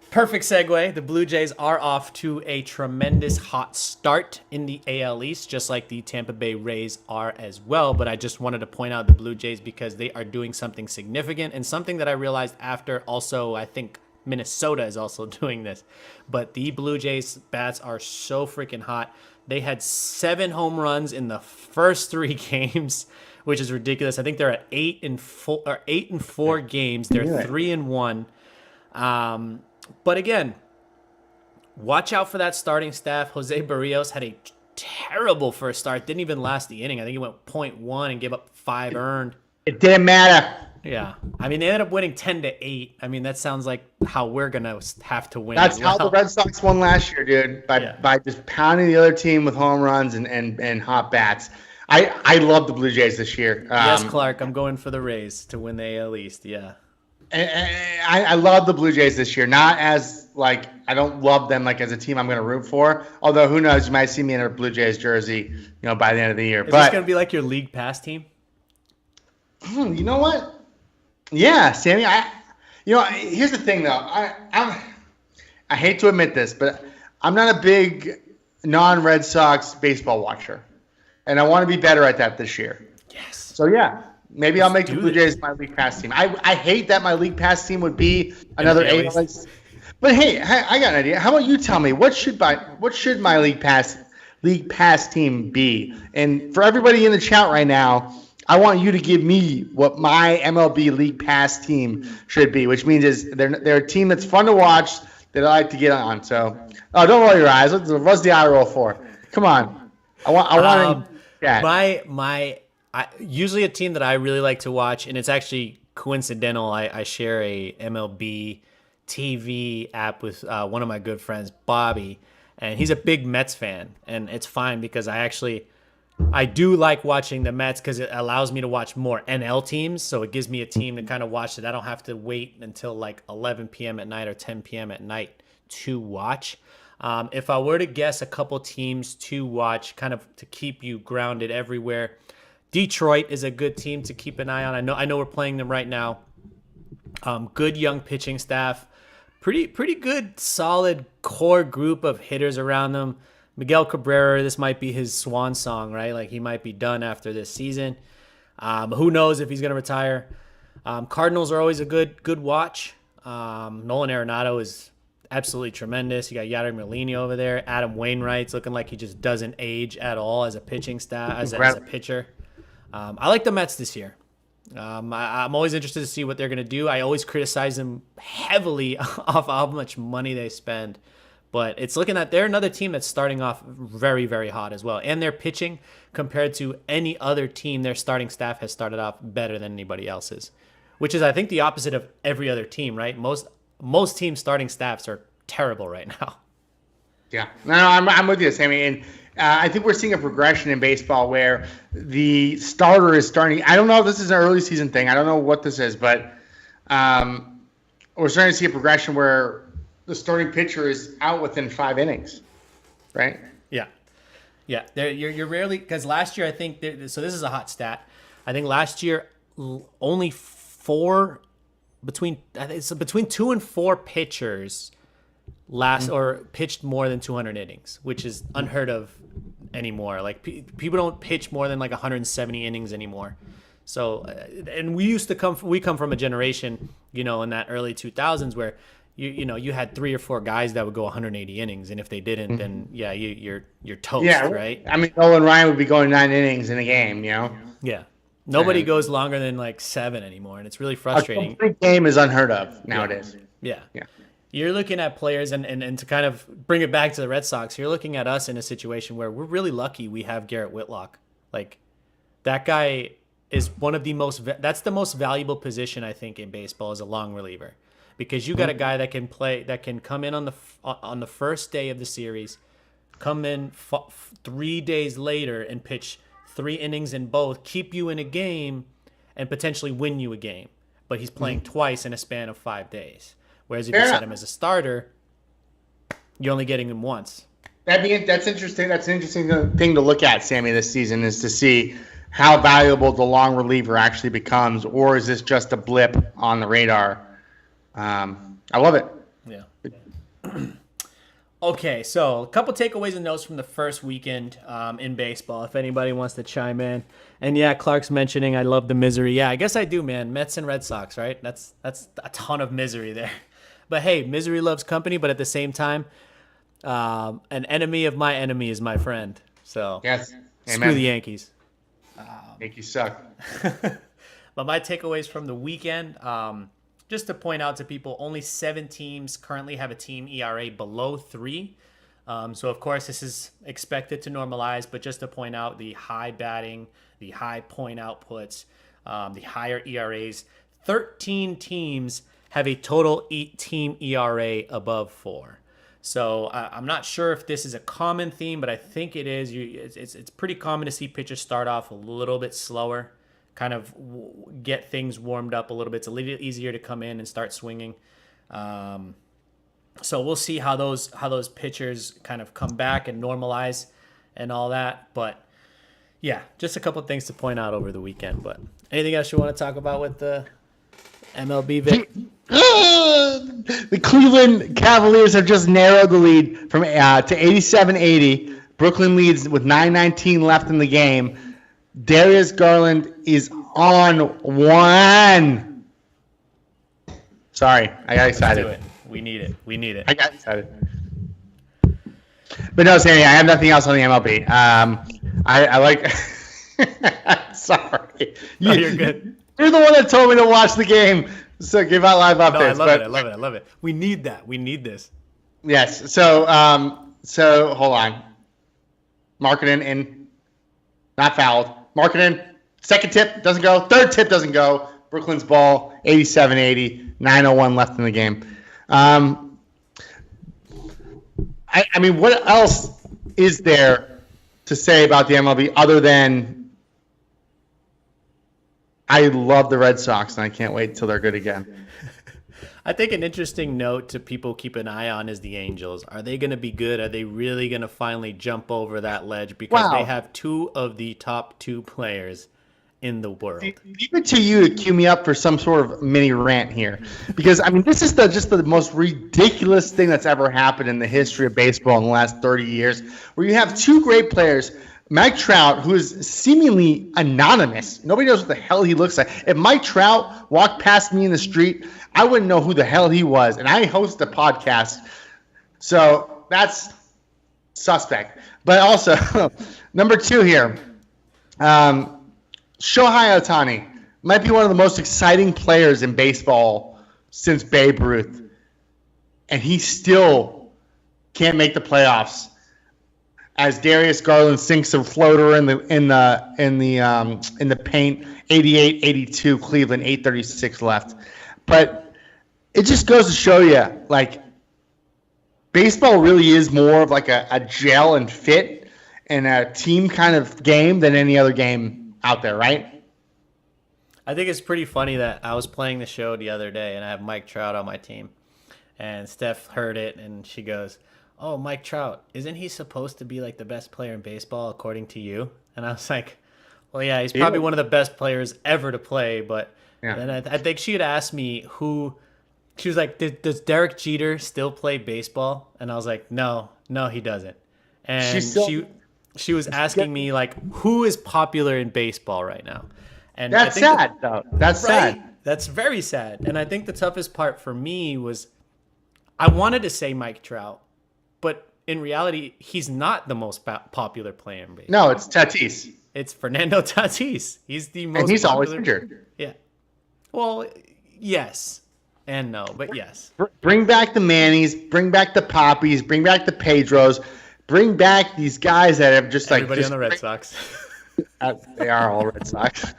Speaker 1: Perfect segue. The Blue Jays are off to a tremendous hot start in the AL East, just like the Tampa Bay Rays are as well. But I just wanted to point out the Blue Jays because they are doing something significant and something that I realized after also, I think Minnesota is also doing this. But the Blue Jays bats are so freaking hot. They had 7 home runs in the first 3 games, which is ridiculous. I think they're at 8-4 games. They're 3-1. But again, watch out for that starting staff. Jose Barrios had a terrible first start. Didn't even last the inning. I think he went 0.1 and gave up 5 earned.
Speaker 3: It didn't matter.
Speaker 1: Yeah. I mean, they ended up winning 10-8. I mean, that sounds like how we're going to have to win.
Speaker 3: That's how the Red Sox won last year, dude. By just pounding the other team with home runs and hot bats. I love the Blue Jays this year.
Speaker 1: Yes, Clark. I'm going for the Rays to win the AL East. Yeah.
Speaker 3: I love the Blue Jays this year. Not as I don't love them as a team I'm going to root for. Although who knows, you might see me in a Blue Jays jersey, by the end of the year.
Speaker 1: Is this going to be like your league pass team?
Speaker 3: You know what? Yeah, Sammy. Here's the thing though. I hate to admit this, but I'm not a big non-Red Sox baseball watcher, and I want to be better at that this year.
Speaker 1: Yes.
Speaker 3: So yeah. Maybe I'll make the Blue
Speaker 1: this.
Speaker 3: Jays my league pass team. I hate that my league pass team would be another
Speaker 1: AL
Speaker 3: AL East. But hey, I got an idea. How about you tell me what should my league pass team be? And for everybody in the chat right now, I want you to give me what my MLB league pass team should be, which means is they're a team that's fun to watch that I like to get on. So, don't roll your eyes. What's the eye roll for? Come on. I want to.
Speaker 1: Usually a team that I really like to watch, and it's actually coincidental. I share a MLB TV app with one of my good friends, Bobby, and he's a big Mets fan, and it's fine because I do like watching the Mets because it allows me to watch more NL teams, so it gives me a team to kind of watch that I don't have to wait until 11 p.m. at night or 10 p.m. at night to watch. If I were to guess a couple teams to watch, kind of to keep you grounded everywhere, Detroit is a good team to keep an eye on. I know we're playing them right now. Good young pitching staff, pretty good, solid core group of hitters around them. Miguel Cabrera, this might be his swan song, right? He might be done after this season. Who knows if he's going to retire? Cardinals are always a good watch. Nolan Arenado is absolutely tremendous. You got Yadier Molina over there. Adam Wainwright's looking like he just doesn't age at all as a pitching staff, as a pitcher. I like the Mets this year. I'm always interested to see what they're going to do. I always criticize them heavily off how much money they spend. But it's looking at they're another team that's starting off very, very hot as well. And their pitching, compared to any other team, their starting staff has started off better than anybody else's, which is, I think, the opposite of every other team, right? Most teams' starting staffs are terrible right now.
Speaker 3: Yeah, no, I'm with you, Sammy. And I think we're seeing a progression in baseball where the starter is starting. I don't know if this is an early season thing. I don't know what this is, but we're starting to see a progression where the starting pitcher is out within 5 innings, right?
Speaker 1: Yeah. You're rarely, because last year I think so. This is a hot stat. I think last year only between 2 and 4 pitchers or pitched more than 200 innings, which is unheard of anymore. Like people don't pitch more than like 170 innings anymore. So, and we come from a generation, in that early 2000s where you had 3 or 4 guys that would go 180 innings, and if they didn't, then you're toast, right?
Speaker 3: I mean, Nolan Ryan would be going 9 innings in a game,
Speaker 1: Yeah. Nobody goes longer than like 7 anymore, and it's really frustrating.
Speaker 3: A complete game is unheard of nowadays.
Speaker 1: Yeah. You're looking at players, and to kind of bring it back to the Red Sox, you're looking at us in a situation where we're really lucky we have Garrett Whitlock. Like, that guy is one of the that's the most valuable position, I think, in baseball, is a long reliever. Because you got a guy that can come in on the first day of the series, come in 3 days later and pitch 3 innings in both, keep you in a game, and potentially win you a game. But he's playing twice in a span of 5 days. Whereas if you set him as a starter, you're only getting him once.
Speaker 3: That's interesting. That's an interesting thing to look at, Sammy, this season, is to see how valuable the long reliever actually becomes, or is this just a blip on the radar? I love it.
Speaker 1: Yeah. Okay, so a couple takeaways and notes from the first weekend in baseball, if anybody wants to chime in. And yeah, Clark's mentioning I love the misery. Yeah, I guess I do, man. Mets and Red Sox, right? That's a ton of misery there. But hey, misery loves company, but at the same time, an enemy of my enemy is my friend. So
Speaker 3: yes,
Speaker 1: screw the Yankees.
Speaker 3: Yankees suck.
Speaker 1: But my takeaways from the weekend, just to point out to people, only 7 teams currently have a team ERA below 3. So, of course, this is expected to normalize, but just to point out the high batting, the high point outputs, the higher ERAs, 13 teams have a total team ERA above 4. So I'm not sure if this is a common theme, but I think it is. It's pretty common to see pitchers start off a little bit slower, kind of get things warmed up a little bit. It's a little easier to come in and start swinging. So we'll see how those pitchers kind of come back and normalize and all that. But yeah, just a couple of things to point out over the weekend. But anything else you want to talk about with the MLB, Vic?
Speaker 3: The Cleveland Cavaliers have just narrowed the lead from to 87-80. Brooklyn leads with 9:19 left in the game. Darius Garland is on 1. Sorry, I got excited.
Speaker 1: Let's do it. We need it.
Speaker 3: I got excited. But no, Sammy, I have nothing else on the MLB. I like. Sorry.
Speaker 1: No, you're good.
Speaker 3: You're the one that told me to watch the game, so give out live updates.
Speaker 1: No, I love it. We need that. We need this.
Speaker 3: Yes. So hold on. Marketing in, not fouled. Marketing. Second tip doesn't go. Third tip doesn't go. Brooklyn's ball, 87-80, 9:01 left in the game. I mean, what else is there to say about the MLB other than I love the Red Sox and I can't wait till they're good again?
Speaker 1: I think an interesting note to people keep an eye on is the Angels. Are they going to be good? Are they really going to finally jump over that ledge? Because they have 2 of the top 2 players in the world.
Speaker 3: Leave it to you to cue me up for some sort of mini rant here. Because, I mean, this is just the most ridiculous thing that's ever happened in the history of baseball in the last 30 years, where you have 2 great players, Mike Trout, who is seemingly anonymous. Nobody knows what the hell he looks like. If Mike Trout walked past me in the street, I wouldn't know who the hell he was. And I host a podcast So that's suspect. But also, number 2 here, Shohei Ohtani might be one of the most exciting players in baseball since Babe Ruth, and he still can't make the playoffs. As Darius Garland sinks a floater in the paint, 88-82 Cleveland, 8:36 left. But it just goes to show you, like, baseball really is more of like a gel and fit and a team kind of game than any other game out there, right?
Speaker 1: I think it's pretty funny that I was playing the show the other day and I have Mike Trout on my team. And Steph heard it and she goes, "Oh, Mike Trout, isn't he supposed to be like the best player in baseball according to you?" And I was like, "Well, yeah, he's probably one of the best players ever to play." But then I think she had asked me who. She was like, "Does Derek Jeter still play baseball?" And I was like, "No, he doesn't." And she was asking me like, who is popular in baseball right now? And
Speaker 3: that's sad, though. That's
Speaker 1: right?
Speaker 3: sad.
Speaker 1: That's very sad. And I think the toughest part for me was I wanted to say Mike Trout, but in reality, he's not the most popular player in baseball.
Speaker 3: No, it's Tatis.
Speaker 1: It's Fernando Tatis. He's the most
Speaker 3: And he's
Speaker 1: popular.
Speaker 3: always injured.
Speaker 1: Yeah. Well, yes and no, but yes.
Speaker 3: Bring back the Mannies. Bring back the Poppies. Bring back the Pedros. Bring back these guys that have just like
Speaker 1: everybody on the Red Sox.
Speaker 3: They are all Red Sox.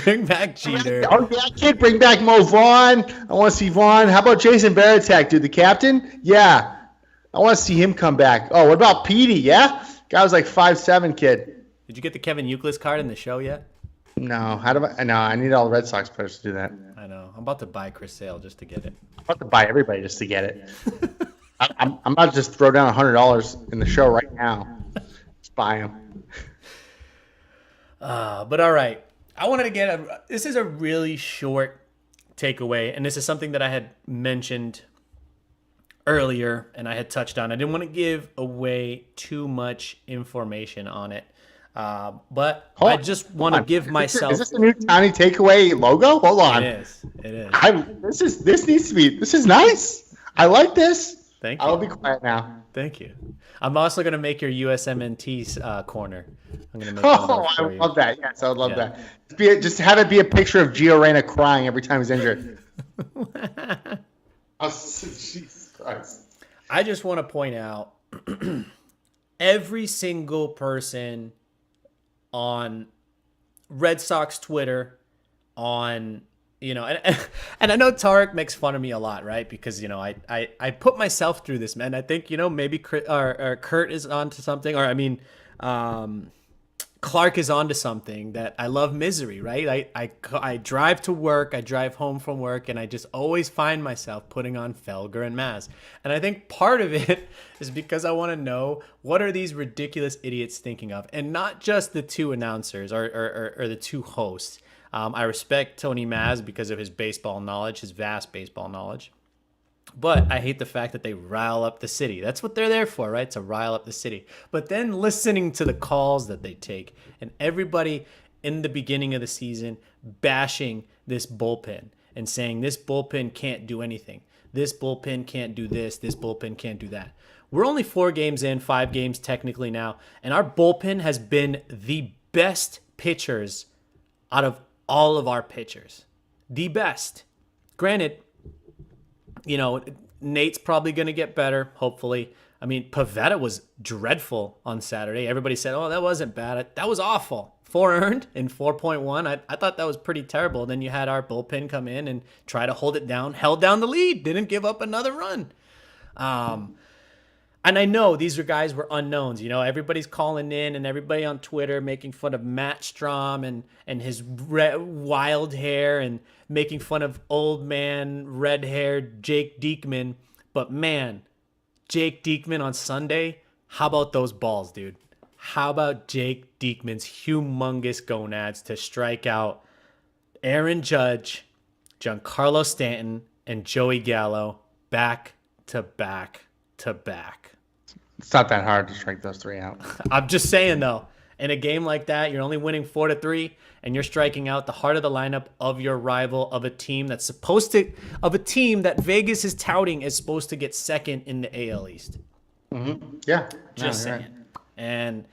Speaker 1: Bring back Jeter.
Speaker 3: Oh yeah, kid. Bring back Mo Vaughn. I want to see Vaughn. How about Jason Varitek, dude? The captain? Yeah. I want to see him come back. Oh, what about Petey? Yeah? Guy was like 5'7", kid.
Speaker 1: Did you get the Kevin Euclid card in the show yet?
Speaker 3: No. How do I? No, I need all the Red Sox players to do that.
Speaker 1: I know. I'm about to buy Chris Sale just to get it.
Speaker 3: I'm about to buy everybody just to get it. I'm about to just throw down $100 in the show right now. Just buy them.
Speaker 1: But all right. I wanted to get this is a really short takeaway, and this is something that I had mentioned earlier and I had touched on. I didn't want to give away too much information on it. But I just want to give myself.
Speaker 3: Is this the new Tiny Takeaway logo? Hold on.
Speaker 1: It is. It is.
Speaker 3: This needs to be. This is nice. I like this.
Speaker 1: Thank you.
Speaker 3: I'll be quiet now.
Speaker 1: Thank you. I'm also going to make your USMNT's corner. I'm going to make.
Speaker 3: I love that. Yes, I would love that. Just have it be a picture of Gio Reyna crying every time he's injured. Jesus Christ.
Speaker 1: I just want to point out every single person on Red Sox Twitter, and I know Tarek makes fun of me a lot, right? Because I put myself through this, man. I think maybe Kurt is onto something, or Clark is onto something, that I love misery, right? I drive to work, I drive home from work, and I just always find myself putting on Felger and Maz. And I think part of it is because I want to know, what are these ridiculous idiots thinking of? And not just the two announcers or the two hosts. I respect Tony Maz because of his baseball knowledge, his vast baseball knowledge. But I hate the fact that they rile up the city. That's what they're there for, right? To rile up the city. But then listening to the calls that they take, and everybody in the beginning of the season bashing this bullpen and saying this bullpen can't do anything. This bullpen can't do this. This bullpen can't do that. We're only 4 games in, 5 games technically now, and our bullpen has been the best pitchers out of all of our pitchers. The best. Granted, Nate's probably going to get better, hopefully. I mean, Pavetta was dreadful on Saturday. Everybody said, oh, that wasn't bad. That was awful. 4 earned in 4.1. I thought that was pretty terrible. Then you had our bullpen come in and try to hold it down, held down the lead, didn't give up another run. And I know these guys were unknowns. Everybody's calling in and everybody on Twitter making fun of Matt Strom and his wild hair and making fun of old man, red-haired Jake Diekman. But man, Jake Diekman on Sunday, how about those balls, dude? How about Jake Diekman's humongous gonads to strike out Aaron Judge, Giancarlo Stanton, and Joey Gallo back to back to back?
Speaker 3: It's not that hard to strike those 3 out.
Speaker 1: I'm just saying, though. In a game like that, you're only winning 4-3, and you're striking out the heart of the lineup of your rival, of a team that Vegas is touting is supposed to get second in the AL East.
Speaker 3: Yeah.
Speaker 1: Just
Speaker 3: No,
Speaker 1: saying.
Speaker 3: you're right.
Speaker 1: And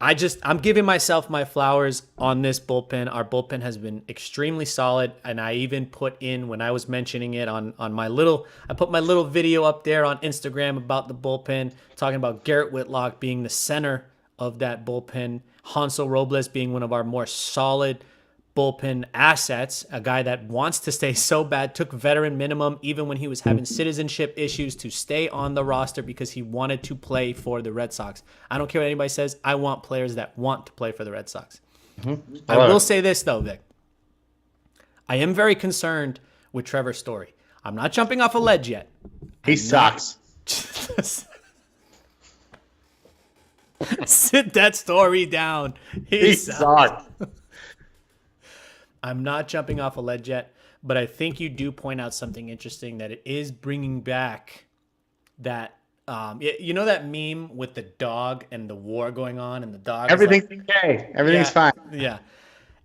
Speaker 1: I'm giving myself my flowers on this bullpen. Our bullpen has been extremely solid, and I even put in, when I was mentioning it on I put my little video up there on Instagram about the bullpen, talking about Garrett Whitlock being the center of that bullpen, Hansel Robles being one of our more solid bullpen assets, a guy that wants to stay so bad, took veteran minimum even when he was having citizenship issues to stay on the roster because he wanted to play for the Red Sox. I don't care what anybody says. I want players that want to play for the Red Sox. I will say this, though, Vic. I am very concerned with Trevor Story. I'm not jumping off a ledge yet.
Speaker 3: He sucks.
Speaker 1: Sit that story down.
Speaker 3: He sucks.
Speaker 1: I'm not jumping off a ledge yet, but I think you do point out something interesting, that it is bringing back that, you know, that meme with the dog and the war going on, and the dog.
Speaker 3: Everything's okay. Everything's fine.
Speaker 1: Yeah.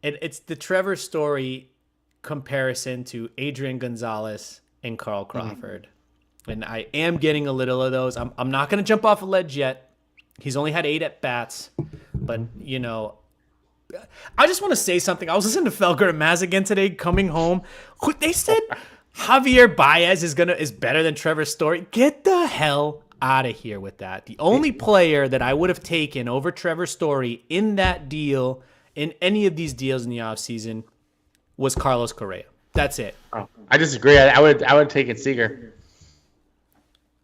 Speaker 1: It's the Trevor Story comparison to Adrian Gonzalez and Carl Crawford. And I am getting a little of those. I'm not going to jump off a ledge yet. He's only had 8 at-bats, but, you know, I just want to say something. I was listening to Felger and Maz again today coming home. They said Javier Baez is better than Trevor Story. Get the hell out of here with that. The only player that I would have taken over Trevor Story in that deal, in any of these deals in the offseason, was Carlos Correa. That's it.
Speaker 3: Oh, I disagree. I would have taken Seager.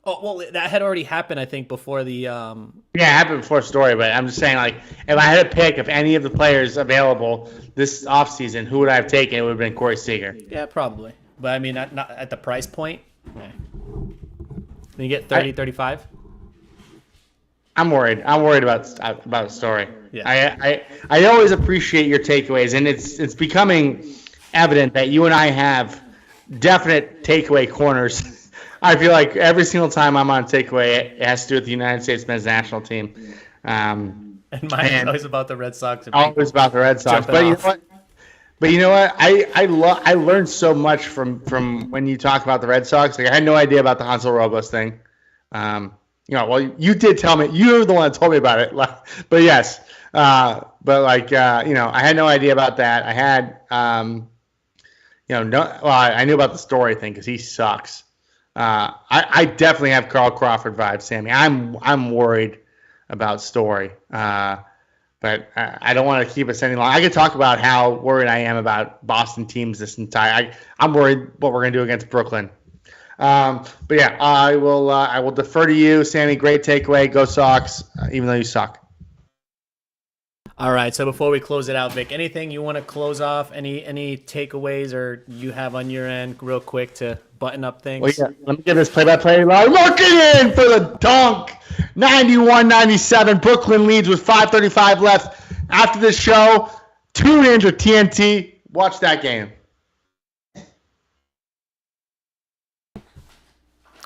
Speaker 1: Oh, well, that had already happened, I think, before the
Speaker 3: Yeah, it happened before Story, but I'm just saying, like, if I had to pick of any of the players available this offseason, who would I have taken? It would have been Corey Seager.
Speaker 1: Yeah, probably. But, I mean, not at the price point. Okay. Then you get 30, 35?
Speaker 3: I'm worried. I'm worried about Story.
Speaker 1: Yeah.
Speaker 3: I always appreciate your takeaways, and it's becoming evident that you and I have definite takeaway corners. I feel like every single time I'm on takeaway, it has to do with the United States men's national team.
Speaker 1: And mine is always about the Red Sox.
Speaker 3: Always about the Red Sox. But you know what? I learned so much from when you talk about the Red Sox. Like, I had no idea about the Hansel Robles thing. Well, you did tell me. You were the one that told me about it. But yes. I had no idea about that. I had, I knew about the Story thing because he sucks. I definitely have Carl Crawford vibes, Sammy. I'm worried about Story, but I don't want to keep us any longer. I could talk about how worried I am about Boston teams this entire. I'm worried what we're going to do against Brooklyn. But yeah, I will defer to you, Sammy. Great takeaway. Go Sox, even though you suck.
Speaker 1: All right, so before we close it out, Vic, anything you want to close off? Any takeaways or you have on your end real quick to button up things?
Speaker 3: Well, yeah. Let me give this play-by-play live. Look it in for the dunk. 91-97. Brooklyn leads with 5:35 left. After this show, tune in to TNT. Watch that game.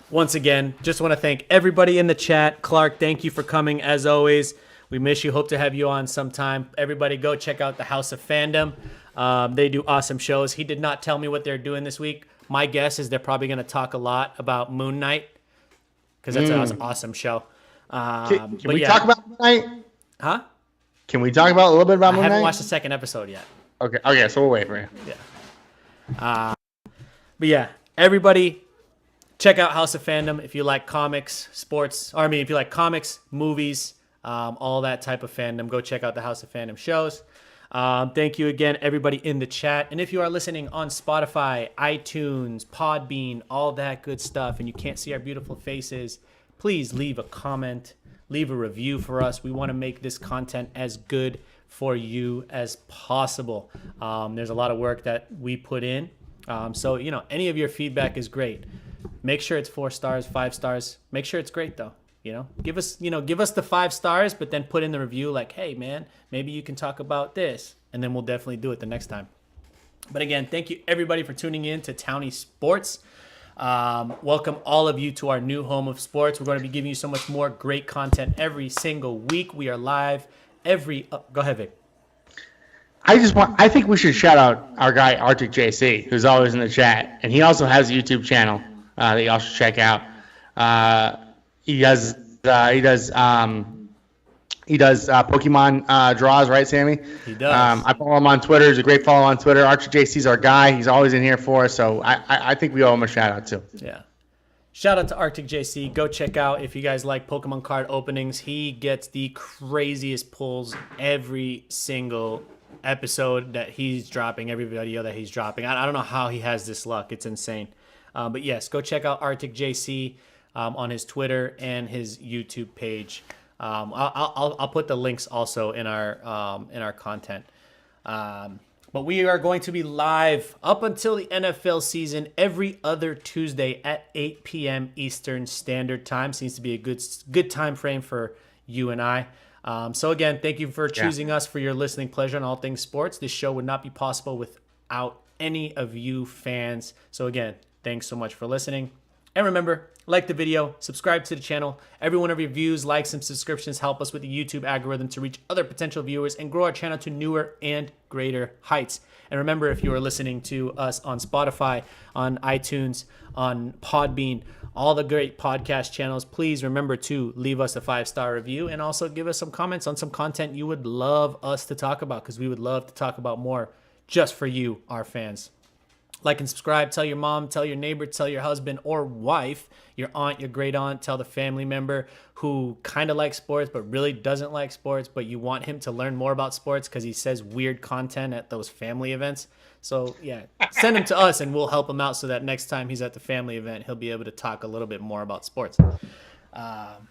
Speaker 1: Once again, just want to thank everybody in the chat. Clark, thank you for coming as always. We miss you. Hope to have you on sometime. Everybody go check out the House of Fandom. They do awesome shows. He did not tell me what they're doing this week. My guess is they're probably going to talk a lot about Moon Knight because that's an awesome show.
Speaker 3: Can we talk about Moon Knight?
Speaker 1: Huh?
Speaker 3: Can we talk about a little bit about Moon Knight?
Speaker 1: I haven't watched the second episode yet.
Speaker 3: Okay, so we'll wait for you.
Speaker 1: Yeah. But yeah, everybody check out House of Fandom if you like comics, sports, if you like comics, movies, all that type of fandom. Go check out the House of Fandom shows. Thank you again, everybody in the chat. And if you are listening on Spotify, iTunes, Podbean, all that good stuff, and you can't see our beautiful faces, please leave a comment, leave a review for us. We want to make this content as good for you as possible. There's a lot of work that we put in. So, any of your feedback is great. Make sure it's 4 stars, 5 stars. Make sure it's great, though. Give us the 5 stars, but then put in the review like, hey, man, maybe you can talk about this. And then we'll definitely do it the next time. But again, thank you, everybody, for tuning in to Townie Sports. Welcome all of you to our new home of sports. We're going to be giving you so much more great content every single week. We are live Go ahead, Vic.
Speaker 3: I think we should shout out our guy Arctic JC, who's always in the chat, and he also has a YouTube channel that y'all should check out. He does Pokemon draws, right, Sammy?
Speaker 1: He does.
Speaker 3: I follow him on Twitter. He's a great follow on Twitter. Arctic JC's our guy. He's always in here for us, so I think we owe him a shout out too.
Speaker 1: Yeah. Shout out to Arctic JC. Go check out if you guys like Pokemon card openings. He gets the craziest pulls every single episode that he's dropping, every video that he's dropping. I don't know how he has this luck. It's insane. But yes, go check out Arctic JC on his Twitter and his YouTube page. I'll put the links also in our content. But we are going to be live up until the NFL season every other Tuesday at 8 p.m. Eastern Standard Time. Seems to be a good time frame for you and I. So again, thank you for choosing us for your listening pleasure on all things sports. This show would not be possible without any of you fans. So again, thanks so much for listening. And remember, like the video, subscribe to the channel. Every one of your views, likes, and subscriptions help us with the YouTube algorithm to reach other potential viewers and grow our channel to newer and greater heights. And remember, if you are listening to us on Spotify, on iTunes, on Podbean, all the great podcast channels, please remember to leave us a 5-star review and also give us some comments on some content you would love us to talk about, because we would love to talk about more just for you, our fans. Like and subscribe. Tell your mom, tell your neighbor, tell your husband or wife, your aunt, your great aunt, tell the family member who kind of likes sports but really doesn't like sports, but you want him to learn more about sports because he says weird content at those family events. So yeah, send him to us and we'll help him out so that next time he's at the family event, he'll be able to talk a little bit more about sports. But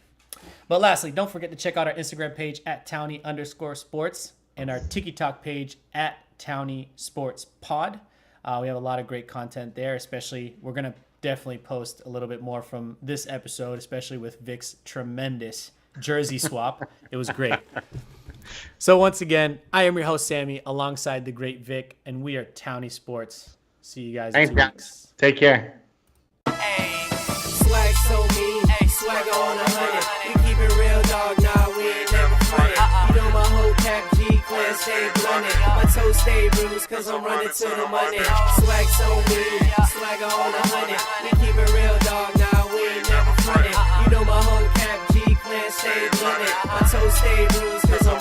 Speaker 1: lastly, don't forget to check out our Instagram page at Townie_sports and our TikTok page at Townie Sports Pod. We have a lot of great content there, especially we're going to definitely post a little bit more from this episode, especially with Vic's tremendous jersey swap. It was great. So once again, I am your host, Sammy, alongside the great Vic, and we are Townie Sports. See you guys in 2 weeks.
Speaker 3: Take care.
Speaker 2: Swag so mean, swag on 100. We keep it real, dog. Nah, we ain't never fronted. You know my whole cap G-clan stay blunted. My toes stay bruised, cause I'm running to the money. Swag so mean, swag on 100. We keep it real, dog. Nah, we ain't never fronted. You know my whole cap G-clan stay blunted. My toes stay bruised, cause I'm